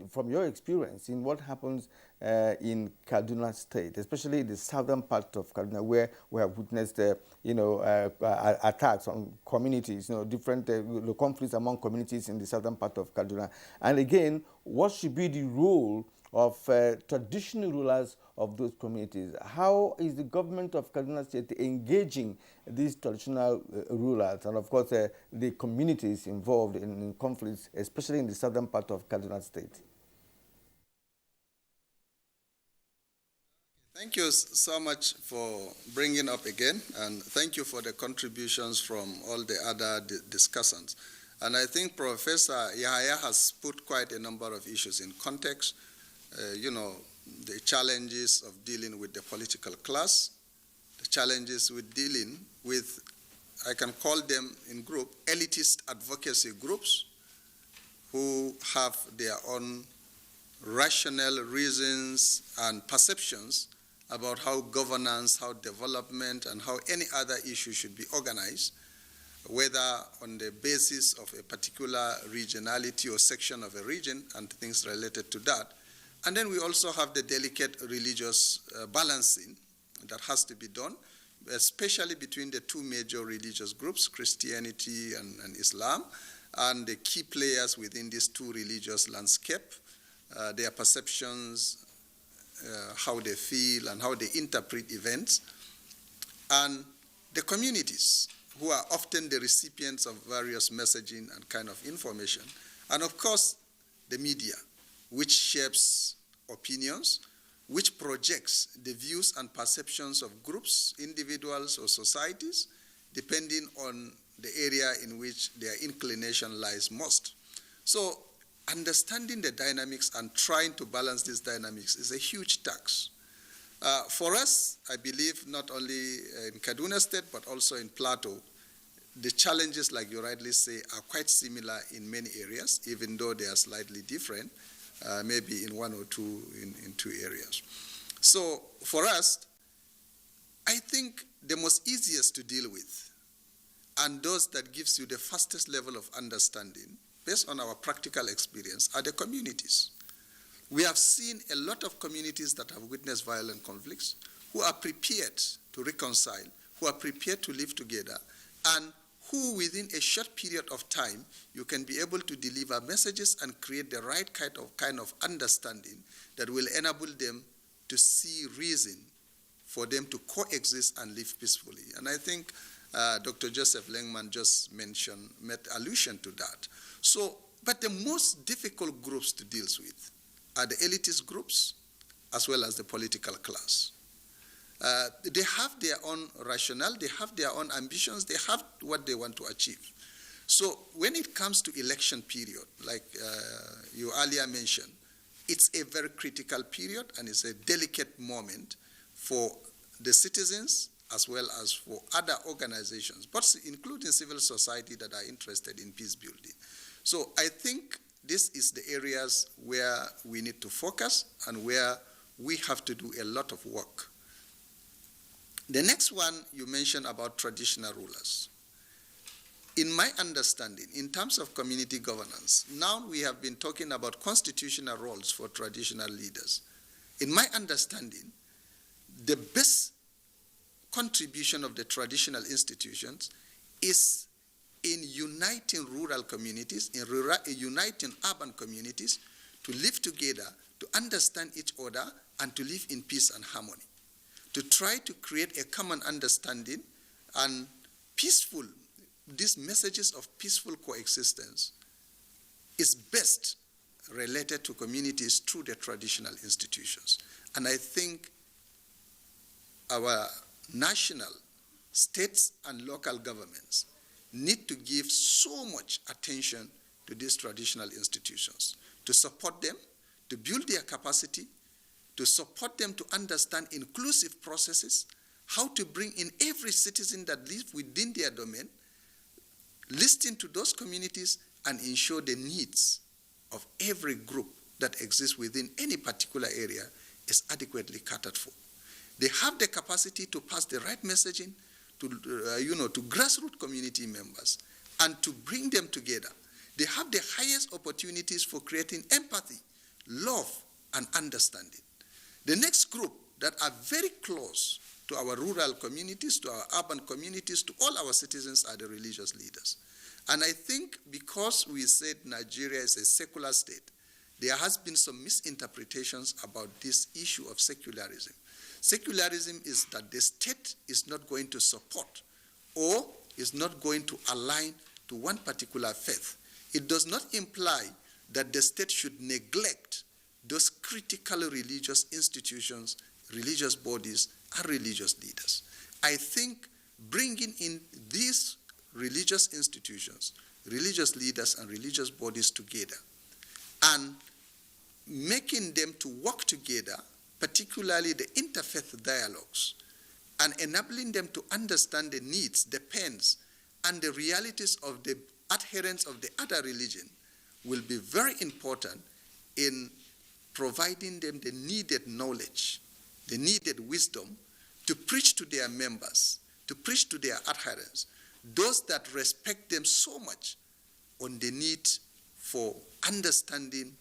from your experience in what happens in Kaduna State, especially the southern part of Kaduna, where we have witnessed, attacks on communities, different conflicts among communities in the southern part of Kaduna? And again, what should be the role of traditional rulers of those communities? How is the government of Kaduna State engaging these traditional rulers and, of course, the communities involved in conflicts, especially in the southern part of Kaduna State?
Thank you so much for bringing up again, and thank you for the contributions from all the other discussants. And I think Professor Yahaya has put quite a number of issues in context. The challenges of dealing with the political class, the challenges with dealing with, I can call them in group, elitist advocacy groups who have their own rational reasons and perceptions about how governance, how development, and how any other issue should be organized, whether on the basis of a particular regionality or section of a region and things related to that. And then we also have the delicate religious balancing that has to be done, especially between the two major religious groups, Christianity and Islam, and the key players within these two religious landscape, their perceptions, how they feel and how they interpret events, and the communities who are often the recipients of various messaging and kind of information, and of course the media, which shapes opinions, which projects the views and perceptions of groups, individuals, or societies, depending on the area in which their inclination lies most. So understanding the dynamics and trying to balance these dynamics is a huge task. For us, I believe, not only in Kaduna State, but also in Plateau, the challenges, like you rightly say, are quite similar in many areas, even though they are slightly different, maybe in one or two, in two areas. So for us, I think the most easiest to deal with, and those that gives you the fastest level of understanding, based on our practical experience, are the communities. We have seen a lot of communities that have witnessed violent conflicts, who are prepared to reconcile, who are prepared to live together, and who within a short period of time, you can be able to deliver messages and create the right kind of understanding that will enable them to see reason for them to coexist and live peacefully. And I think Dr. Joseph Lengman just made allusion to that. So, but the most difficult groups to deal with are the elitist groups as well as the political class. They have their own rationale, they have their own ambitions, they have what they want to achieve. So when it comes to election period, like you earlier mentioned, it's a very critical period and it's a delicate moment for the citizens as well as for other organizations, but including civil society that are interested in peace building. So I think this is the areas where we need to focus and where we have to do a lot of work. The next one you mentioned about traditional rulers. In my understanding, in terms of community governance, now we have been talking about constitutional roles for traditional leaders. In my understanding, the best contribution of the traditional institutions is in uniting rural communities, in uniting urban communities to live together, to understand each other, and to live in peace and harmony. To try to create a common understanding and peaceful, these messages of peaceful coexistence is best related to communities through the traditional institutions. And I think our national, states, and local governments need to give so much attention to these traditional institutions, to support them, to build their capacity, to support them to understand inclusive processes, how to bring in every citizen that lives within their domain, listen to those communities, and ensure the needs of every group that exists within any particular area is adequately catered for. They have the capacity to pass the right messaging to grassroots community members and to bring them together. They have the highest opportunities for creating empathy, love, and understanding. The next group that are very close to our rural communities, to our urban communities, to all our citizens are the religious leaders. And I think because we said Nigeria is a secular state, there has been some misinterpretations about this issue of secularism. Secularism is that the state is not going to support or is not going to align to one particular faith. It does not imply that the state should neglect those critical religious institutions, religious bodies, and religious leaders. I think bringing in these religious institutions, religious leaders, and religious bodies together and making them to work together, particularly the interfaith dialogues, and enabling them to understand the needs, the pains, and the realities of the adherents of the other religion will be very important in providing them the needed knowledge, the needed wisdom to preach to their members, to preach to their adherents, those that respect them so much on the need for understanding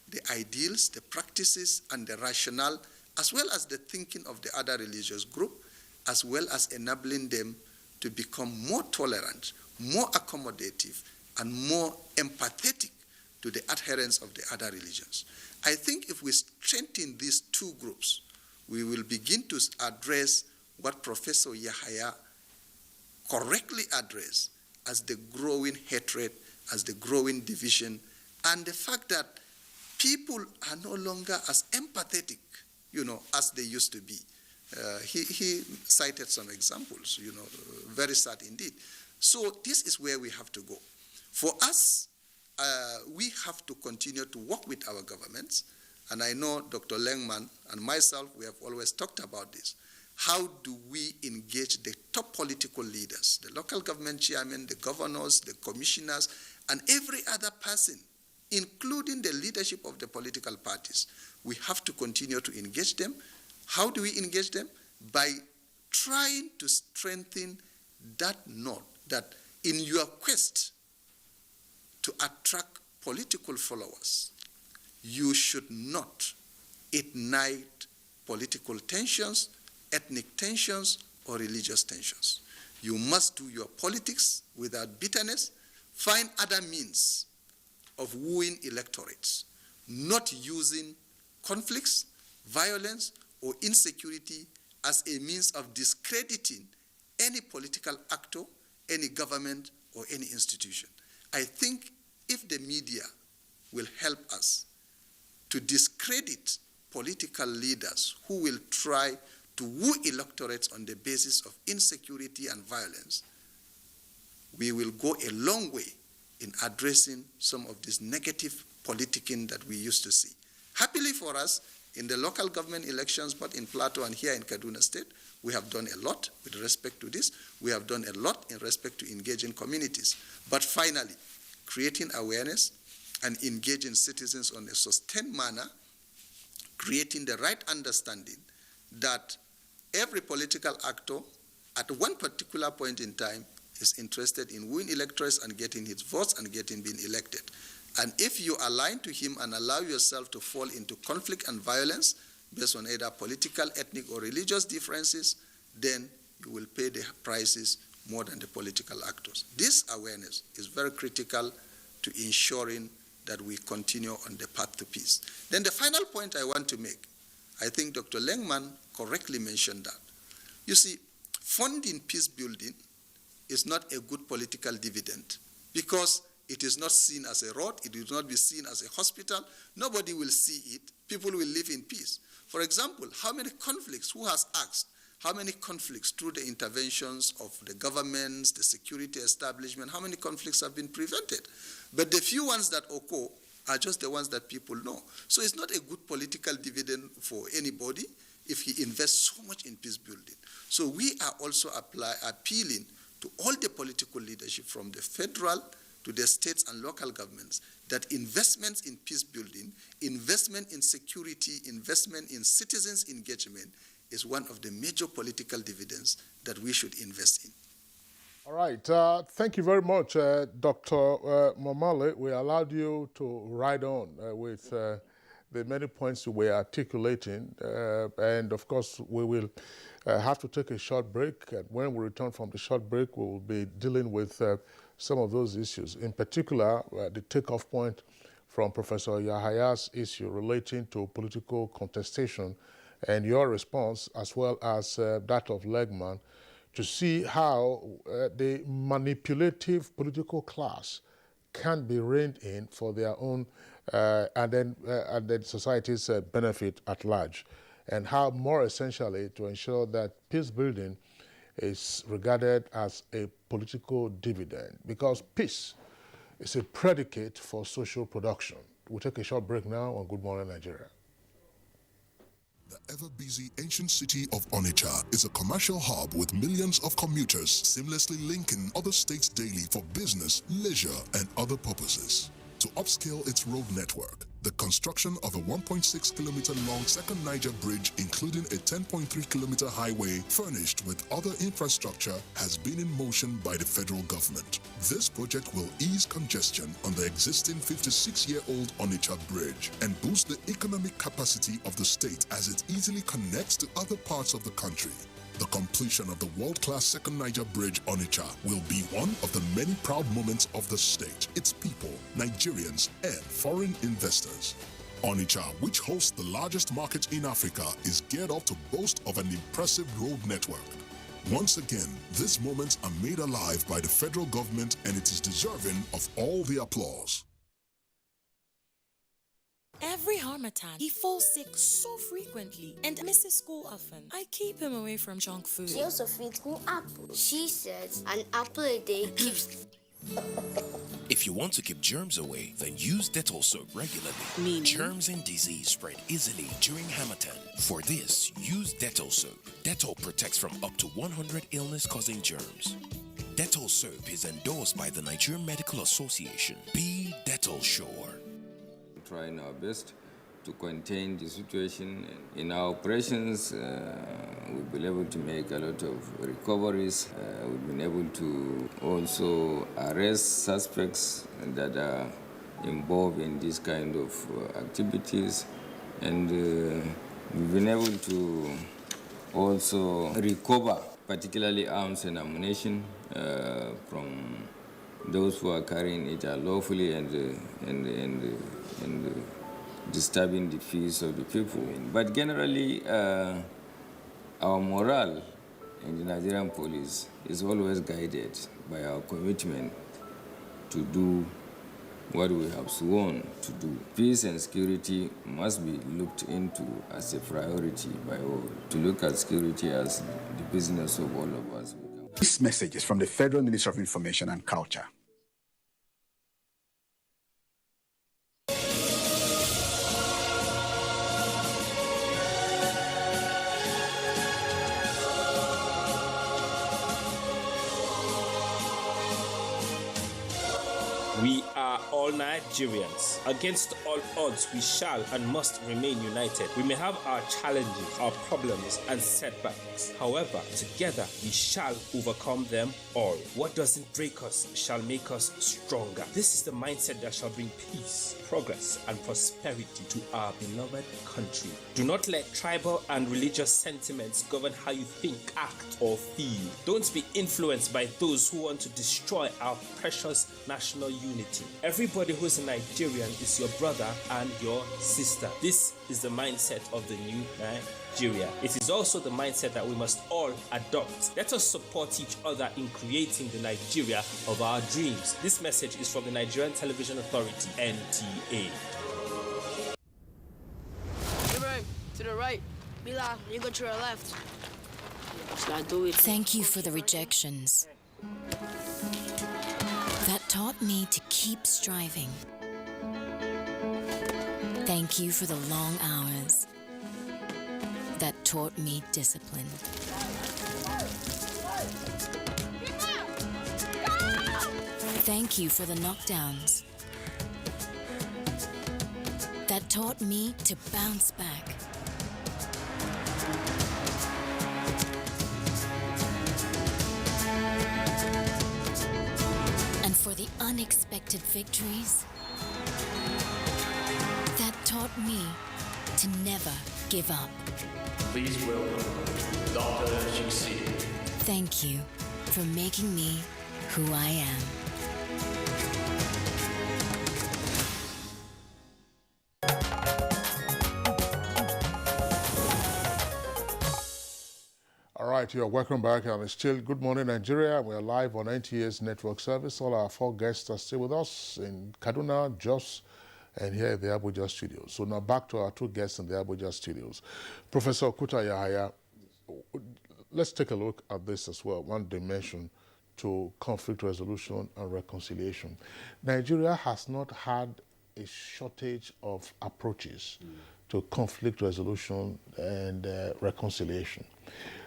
the ideals, the practices, and the rationale, as well as the thinking of the other religious group, as well as enabling them to become more tolerant, more accommodative, and more empathetic to the adherents of the other religions. I think if we strengthen these two groups, we will begin to address what Professor Yahaya correctly addressed as the growing hatred, as the growing division, and the fact that people are no longer as empathetic, as they used to be. He cited some examples, very sad indeed. So this is where we have to go. For us, we have to continue to work with our governments, and I know Dr. Lengman and myself, we have always talked about this. How do we engage the top political leaders, the local government chairmen, the governors, the commissioners, and every other person, including the leadership of the political parties? We have to continue to engage them. How do we engage them? By trying to strengthen that note that in your quest to attract political followers, you should not ignite political tensions, ethnic tensions, or religious tensions. You must do your politics without bitterness, find other means of wooing electorates, not using conflicts, violence, or insecurity as a means of discrediting any political actor, any government, or any institution. I think if the media will help us to discredit political leaders who will try to woo electorates on the basis of insecurity and violence, we will go a long way in addressing some of this negative politicking that we used to see. Happily for us, In the local government elections, both in Plateau and here in Kaduna State, we have done a lot with respect to this. We have done a lot in respect to engaging communities. But finally, creating awareness and engaging citizens on a sustained manner, creating the right understanding that every political actor at one particular point in time is interested in winning electors and getting his votes and being elected. And if you align to him and allow yourself to fall into conflict and violence based on either political, ethnic, or religious differences, then you will pay the prices more than the political actors. This awareness is very critical to ensuring that we continue on the path to peace. Then the final point I want to make, I think Dr. Lengman correctly mentioned that. You see, funding peace building is not a good political dividend because it is not seen as a road, it will not be seen as a hospital, nobody will see it, people will live in peace. For example, how many conflicts, who has asked, how many conflicts through the interventions of the governments, the security establishment, how many conflicts have been prevented? But the few ones that occur are just the ones that people know. So it's not a good political dividend for anybody if he invests so much in peace building. So we are also appealing to all the political leadership from the federal to the states and local governments that investments in peace building, investment in security, investment in citizens' engagement is one of the major political dividends that we should invest in.
All right. Thank you very much, Dr. Momale. We allowed you to ride on with the many points you were articulating. And, of course, we will have to take a short break. And when we return from the short break, we will be dealing with some of those issues. In particular, the takeoff point from Professor Yahaya's issue relating to political contestation and your response, as well as that of Legman, to see how the manipulative political class can be reined in for their own and then society's benefit at large, and how more essentially to ensure that peace building is regarded as a political dividend, because peace is a predicate for social production. We'll take a short break now on Good Morning Nigeria.
The ever-busy ancient city of Onitsha is a commercial hub with millions of commuters seamlessly linking other states daily for business, leisure, and other purposes. To upscale its road network, the construction of a 1.6-kilometer long second Niger bridge, including a 10.3-kilometer highway furnished with other infrastructure, has been in motion by the federal government. This project will ease congestion on the existing 56-year-old Onitsha bridge and boost the economic capacity of the state as it easily connects to other parts of the country. The completion of the world-class second Niger Bridge Onitsha will be one of the many proud moments of the state, its people, Nigerians, and foreign investors. Onitsha, which hosts the largest market in Africa, is geared up to boast of an impressive road network. Once again, these moments are made alive by the federal government, and it is deserving of all the applause.
Every Harmattan, he falls sick so frequently and misses school often. I keep him away from junk food.
She also feeds me apples. She says an apple a day keeps...
If you want to keep germs away, then use Dettol soap regularly.
Meaning?
Germs and disease spread easily during Harmattan. For this, use Dettol soap. Dettol protects from up to 100 illness-causing germs. Dettol soap is endorsed by the Nigerian Medical Association. Be Dettol sure.
Trying our best to contain the situation. In our operations, we've been able to make a lot of recoveries. We've been able to also arrest suspects that are involved in this kind of activities. And we've been able to also recover, particularly arms and ammunition from those who are carrying it unlawfully and disturbing the peace of the people. But generally, our morale in the Nigerian police is always guided by our commitment to do what we have sworn to do. Peace and security must be looked into as a priority by all, to look at security as the business of all of us.
This message is from the Federal Ministry of Information and Culture.
We are all Nigerians. Against all odds, we shall and must remain united. We may have our challenges, our problems, and setbacks. However, together we shall overcome them all. What doesn't break us shall make us stronger. This is the mindset that shall bring peace, progress, and prosperity to our beloved country. Do not let tribal and religious sentiments govern how you think, act, or feel. Don't be influenced by those who want to destroy our precious national unity. Everybody who is a Nigerian is your brother and your sister. This is the mindset of the new Nigeria. It is also the mindset that we must all adopt. Let us support each other in creating the Nigeria of our dreams. This message is from the Nigerian Television Authority, NTA.
To the right. Bila, you go to the left.
Thank you for the rejections. That taught me to keep striving. Thank you for the long hours. That taught me discipline. Thank you for the knockdowns. That taught me to bounce back. And for the unexpected victories, that taught me to never give up.
Please welcome Dr. GC.
Thank you for making me who I am.
All right, you're welcome back, and it's still Good Morning Nigeria. We're live on NTA's network service. All our 4 guests are still with us in Kaduna, Jos, and here at the Abuja studios. So now back to our 2 guests in the Abuja studios. Professor Kuta Yahaya, let's take a look at this as well, one dimension to conflict resolution and reconciliation. Nigeria has not had a shortage of approaches to conflict resolution and reconciliation.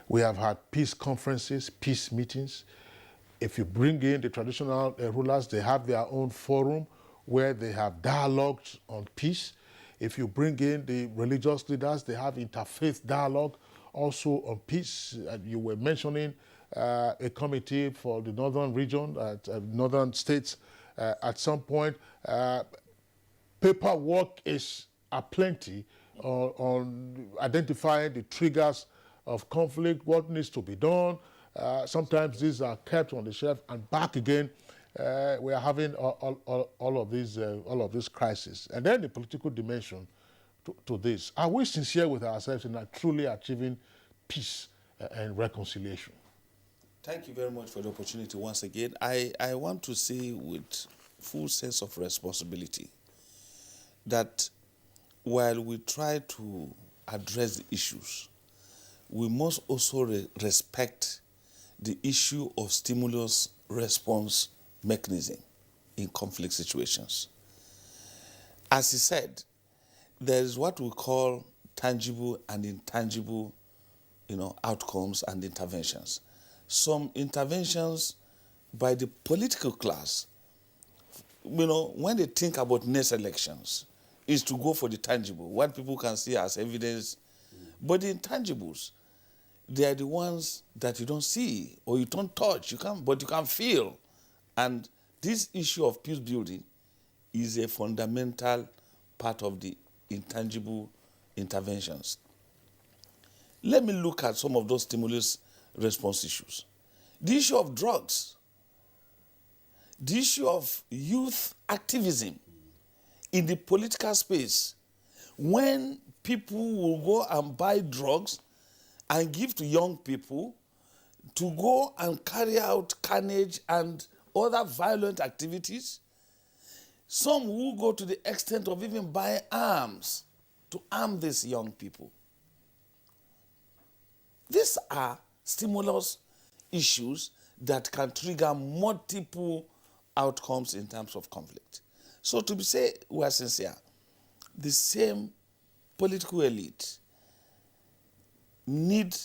We have had peace conferences, peace meetings. If you bring in the traditional rulers, they have their own forum where they have dialogues on peace. If you bring in the religious leaders, they have interfaith dialogue also on peace. You were mentioning a committee for the northern region, northern states. At some point, paperwork is aplenty on identifying the triggers of conflict, what needs to be done. Sometimes these are kept on the shelf, and back again, we are having all of these crises. And then the political dimension to this. Are we sincere with ourselves in truly achieving peace and reconciliation?
Thank you very much for the opportunity once again. I want to say with full sense of responsibility that while we try to address the issues, we must also respect the issue of stimulus response mechanism in conflict situations. As he said, there is what we call tangible and intangible, outcomes and interventions. Some interventions by the political class, when they think about next elections, is to go for the tangible, what people can see as evidence. But the intangibles, they are the ones that you don't see or you don't touch, but you can feel. And this issue of peace building is a fundamental part of the intangible interventions. Let me look at some of those stimulus response issues. The issue of drugs, the issue of youth activism in the political space, when people will go and buy drugs and give to young people to go and carry out carnage and other violent activities. Some will go to the extent of even buying arms to arm these young people. These are stimulus issues that can trigger multiple outcomes in terms of conflict. So to say we are sincere, the same political elite need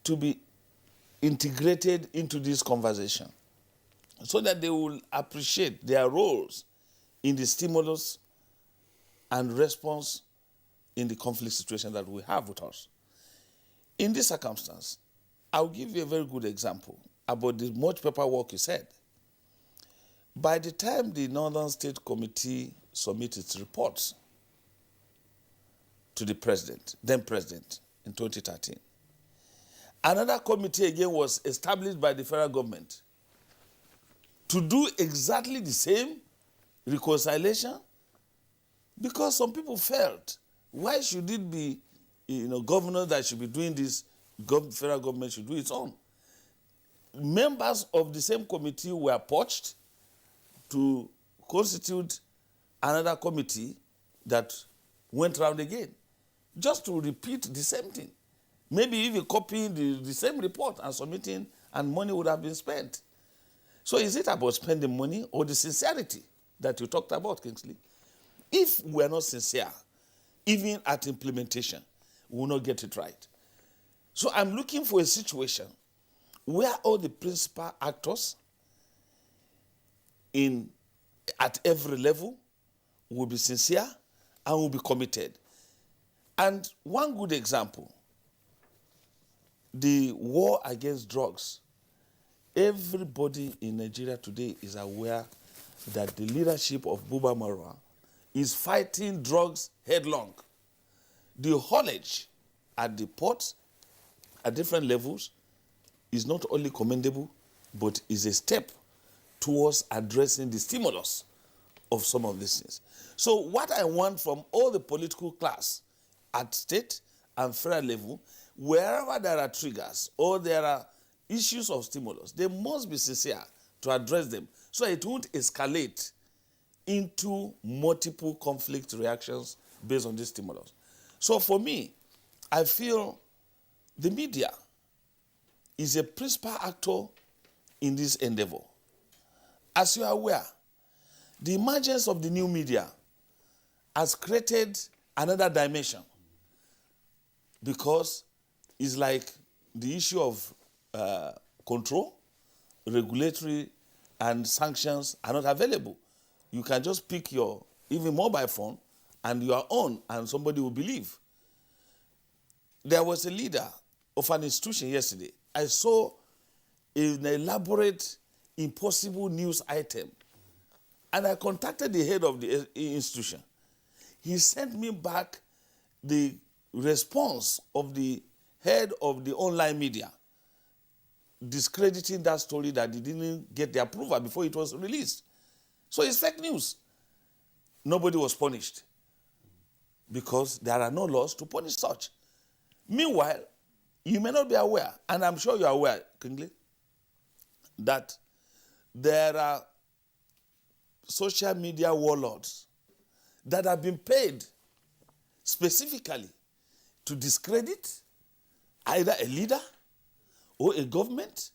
to be integrated into this conversation so that they will appreciate their roles in the stimulus and response in the conflict situation that we have with us. In this circumstance, I'll give you a very good example about the much paperwork you said. By the time the Northern State Committee submitted its reports to the president, then president, in 2013, another committee again was established by the federal government to do exactly the same reconciliation, because some people felt, why should it be governors that should be doing this, federal government should do its own. Members of the same committee were poached to constitute another committee that went round again, just to repeat the same thing. Maybe even copying the same report and submitting, and money would have been spent. So is it about spending money or the sincerity that you talked about, Kingsley? If we're not sincere, even at implementation, we will not get it right. So I'm looking for a situation where all the principal actors at every level will be sincere and will be committed. And one good example, the war against drugs. Everybody in Nigeria today is aware that the leadership of Buba Marwa is fighting drugs headlong. The haulage at the ports at different levels is not only commendable, but is a step towards addressing the stimulus of some of these things. So what I want from all the political class at state and federal level, wherever there are triggers or there are issues of stimulus, they must be sincere to address them so it won't escalate into multiple conflict reactions based on this stimulus. So for me, I feel the media is a principal actor in this endeavor. As you are aware, the emergence of the new media has created another dimension, because it's like the issue of control, regulatory, and sanctions are not available. You can just pick your even mobile phone and you are on, and somebody will believe. There was a leader of an institution yesterday. I saw an elaborate, impossible news item, and I contacted the head of the institution. He sent me back the response of the head of the online media, discrediting that story that they didn't get the approval before it was released. So it's fake news. Nobody was punished because there are no laws to punish such. Meanwhile, you may not be aware, and I'm sure you're aware, Kingley, that there are social media warlords that have been paid specifically to discredit either a leader or a government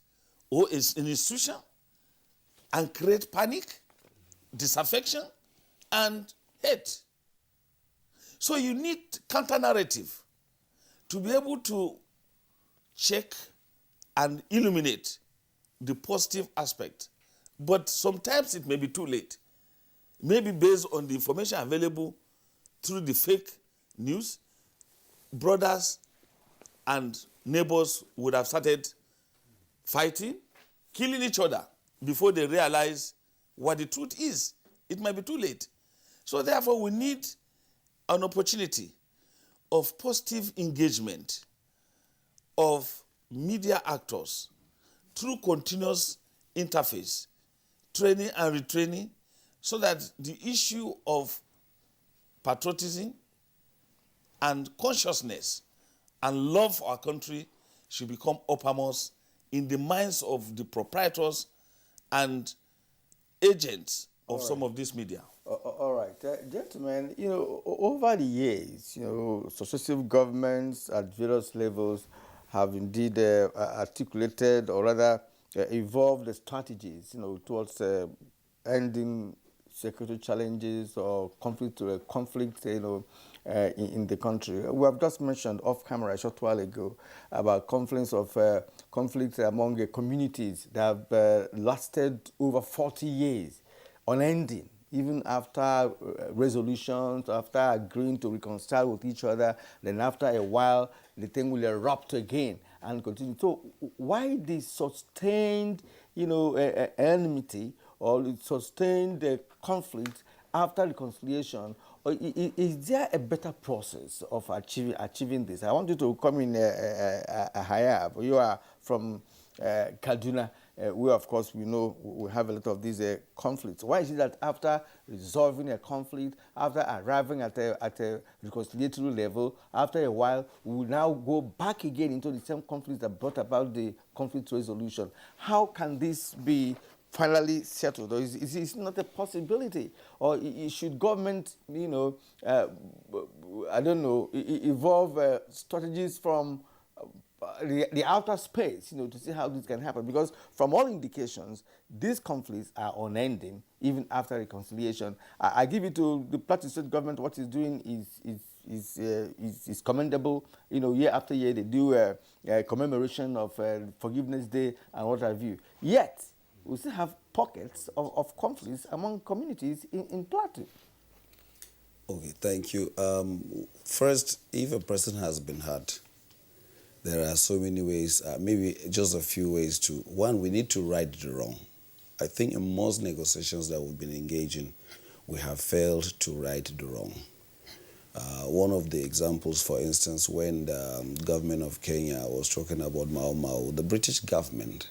or an institution and create panic, disaffection, and hate. So you need counter-narrative to be able to check and illuminate the positive aspect. But sometimes it may be too late. Maybe based on the information available through the fake news, brothers and neighbors would have started fighting, killing each other before they realize what the truth is. It might be too late. So therefore, we need an opportunity of positive engagement of media actors through continuous interface, training and retraining, so that the issue of patriotism and consciousness and love for our country should become uppermost in the minds of the proprietors and agents of some of this media.
All right, gentlemen, over the years, successive governments at various levels have indeed articulated or rather evolved the strategies, towards ending security challenges or conflict in the country. We have just mentioned off camera a short while ago about conflicts among communities that have lasted over 40 years, unending, even after resolutions, after agreeing to reconcile with each other, then after a while, the thing will erupt again and continue. So why this sustained, enmity or sustained conflict after reconciliation? Or is there a better process of achieving this? I want you to come in, Hayab. You are from Kaduna. We, of course, we know we have a lot of these conflicts. Why is it that after resolving a conflict, after arriving at a reconciliatory level, after a while, we will now go back again into the same conflict that brought about the conflict resolution? How can this be finally settled? Or is it not a possibility? Or should government, I don't know, evolve strategies from the outer space, to see how this can happen? Because from all indications, these conflicts are unending even after reconciliation. I give it to the Plateau State government. What it's doing is commendable. Year after year they do a commemoration of Forgiveness Day and what have you. Yet we still have pockets of conflicts among communities in Plateau.
Okay, thank you. First, if a person has been hurt, there are so many ways, maybe just a few ways to. One, we need to right the wrong. I think in most negotiations that we've been engaging, we have failed to right the wrong. One of the examples, for instance, when the government of Kenya was talking about Mau Mau, the British government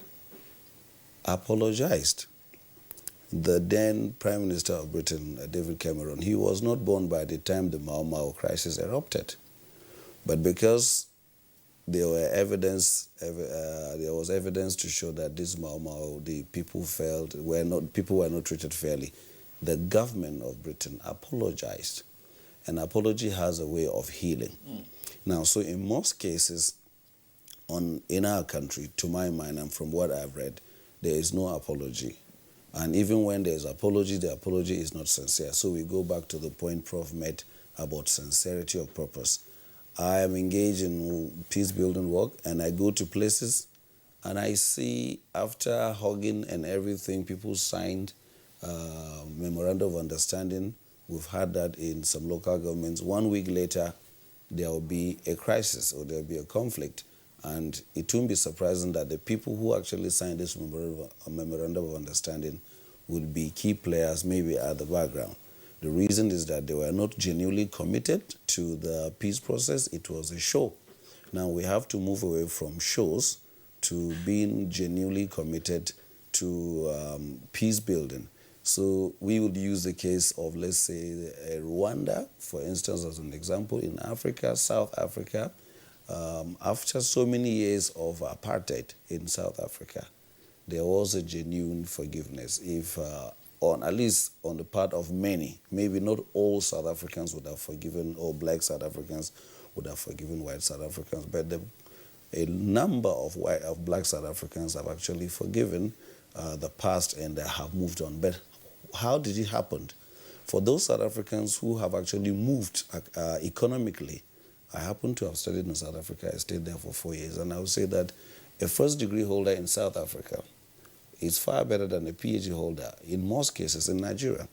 apologized. The then Prime Minister of Britain, David Cameron, he was not born by the time the Mau Mau crisis erupted. But because there was evidence to show that this Mau Mau, the people people were not treated fairly, the government of Britain apologized. An apology has a way of healing. Now, so in most cases in our country, to my mind and from what I've read, there is no apology. And even when there's apology, the apology is not sincere. So we go back to the point Prof made about sincerity of purpose. I am engaged in peace-building work, and I go to places, and I see after hugging and everything, people signed memorandum of understanding. We've had that in some local governments. 1 week later, there will be a crisis or there will be a conflict. And it won't be surprising that the people who actually signed this memorandum of understanding would be key players maybe at the background. The reason is that they were not genuinely committed to the peace process. It was a show. Now we have to move away from shows to being genuinely committed to peace building. So we would use the case of, let's say, Rwanda, for instance, as an example, in Africa, South Africa. After so many years of apartheid in South Africa, there was a genuine forgiveness. If at least on the part of many, maybe not all South Africans would have forgiven, or black South Africans would have forgiven white South Africans, but a number of black South Africans have actually forgiven the past and they have moved on. But how did it happen? For those South Africans who have actually moved economically, I happen to have studied in South Africa. I stayed there for 4 years, and I would say that a first-degree holder in South Africa is far better than a PhD holder in most cases in Nigeria.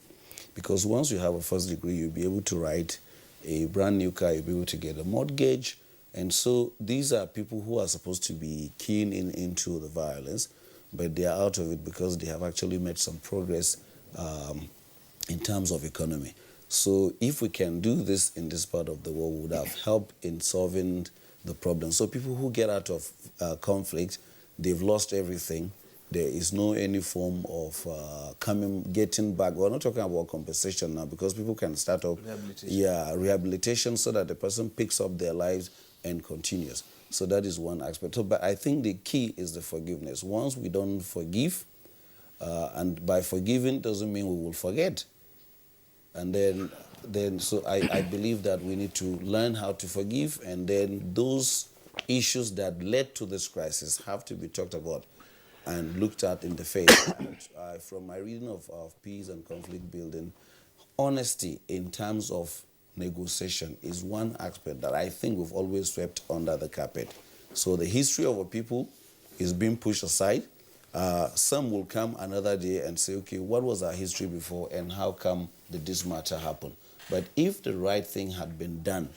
Because once you have a first degree, you'll be able to write a brand new car, you'll be able to get a mortgage. And so these are people who are supposed to be keen into the violence, but they are out of it because they have actually made some progress in terms of economy. So if we can do this in this part of the world, we would have helped in solving the problem. So people who get out of conflict, they've lost everything. There is no any form of getting back. We're not talking about compensation now because people can start up rehabilitation so that the person picks up their lives and continues. So that is one aspect. So, but I think the key is the forgiveness. Once we don't forgive, and by forgiving doesn't mean we will forget. And then so I believe that we need to learn how to forgive, and then those issues that led to this crisis have to be talked about and looked at in the face. And, from my reading of peace and conflict building, honesty in terms of negotiation is one aspect that I think we've always swept under the carpet. So the history of a people is being pushed aside, Some will come another day and say, okay, what was our history before and how come did this matter happen? But if the right thing had been done,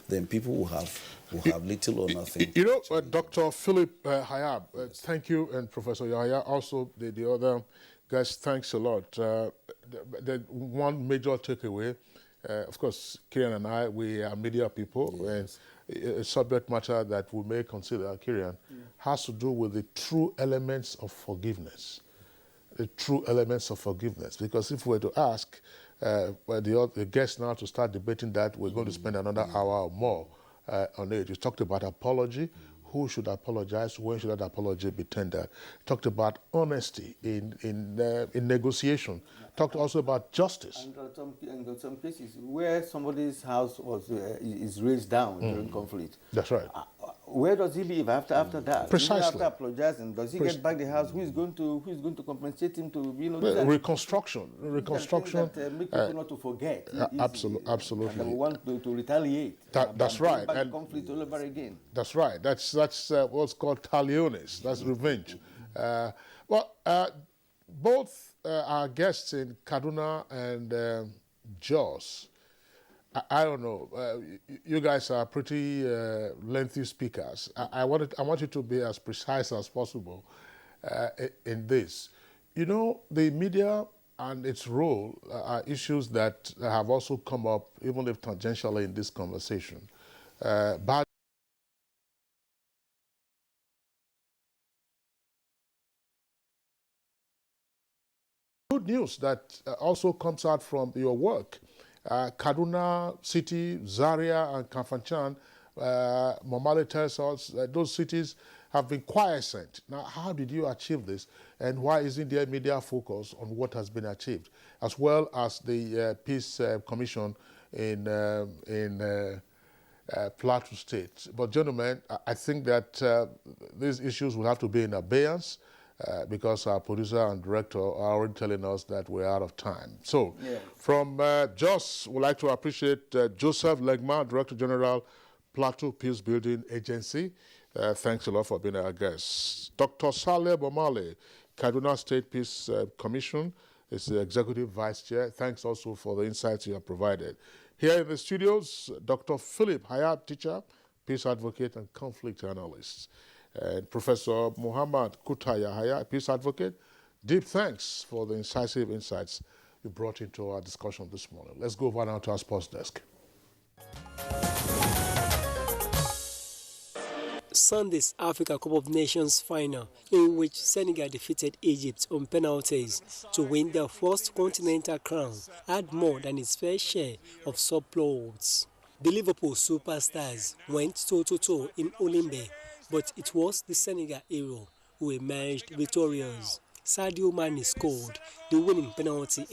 then people will have little or nothing.
You know, Dr. Philip Hayab, thank you, and Professor Yahya, also the other guys, thanks a lot. The one major takeaway, of course, Kieran and I, we are media people, yes. And a subject matter that we may consider, Kieran, has to do with the true elements of forgiveness. The true elements of forgiveness. Because if we were to ask the guests now to start debating that, we're going to spend another hour or more on it. You talked about apology. Who should apologize? When should that apology be tendered? Talked about honesty in negotiation. Talked also about justice.
And in some cases where somebody's house is razed down during conflict.
That's right.
Where does he live after that?
Precisely.
After apologizing, does he get back the house? Who is going to compensate him to
reconstruction? Reconstruction.
That make people not to forget.
Absolutely.
And we want to retaliate.
That's right.
Back and conflict all over again.
That's right. That's what's called talionis. That's revenge. Both our guests in Kaduna and Jos, I don't know. You guys are pretty lengthy speakers. I want you to be as precise as possible in this. You know, the media and its role are issues that have also come up, even if tangentially, in this conversation. Good news that also comes out from your work. Kaduna City, Zaria, and Kafanchan, Momale tells us that those cities have been quiescent. Now, how did you achieve this, and why isn't there media focus on what has been achieved, as well as the Peace Commission in Plateau State? But gentlemen, I think that these issues will have to be in abeyance because our producer and director are already telling us that we're out of time. So, from Jos, we'd like to appreciate Joseph Legma, Director General, Plateau Peace Building Agency. Thanks a lot for being our guest. Dr. Saleh Bomale, Kaduna State Peace Commission, is the Executive Vice Chair. Thanks also for the insights you have provided. Here in the studios, Dr. Philip Hayat, teacher, peace advocate, and conflict analyst. And Professor Muhammad Kutaya Haya, peace advocate. Deep thanks for the incisive insights you brought into our discussion this morning. Let's go over now to our sports desk.
Sunday's Africa Cup of Nations final, in which Senegal defeated Egypt on penalties to win their first continental crown, had more than its fair share of subplots. The Liverpool superstars went toe-to-toe in Olimbe, but it was the Senegal hero who emerged victorious. Sadio Mane scored the winning penalty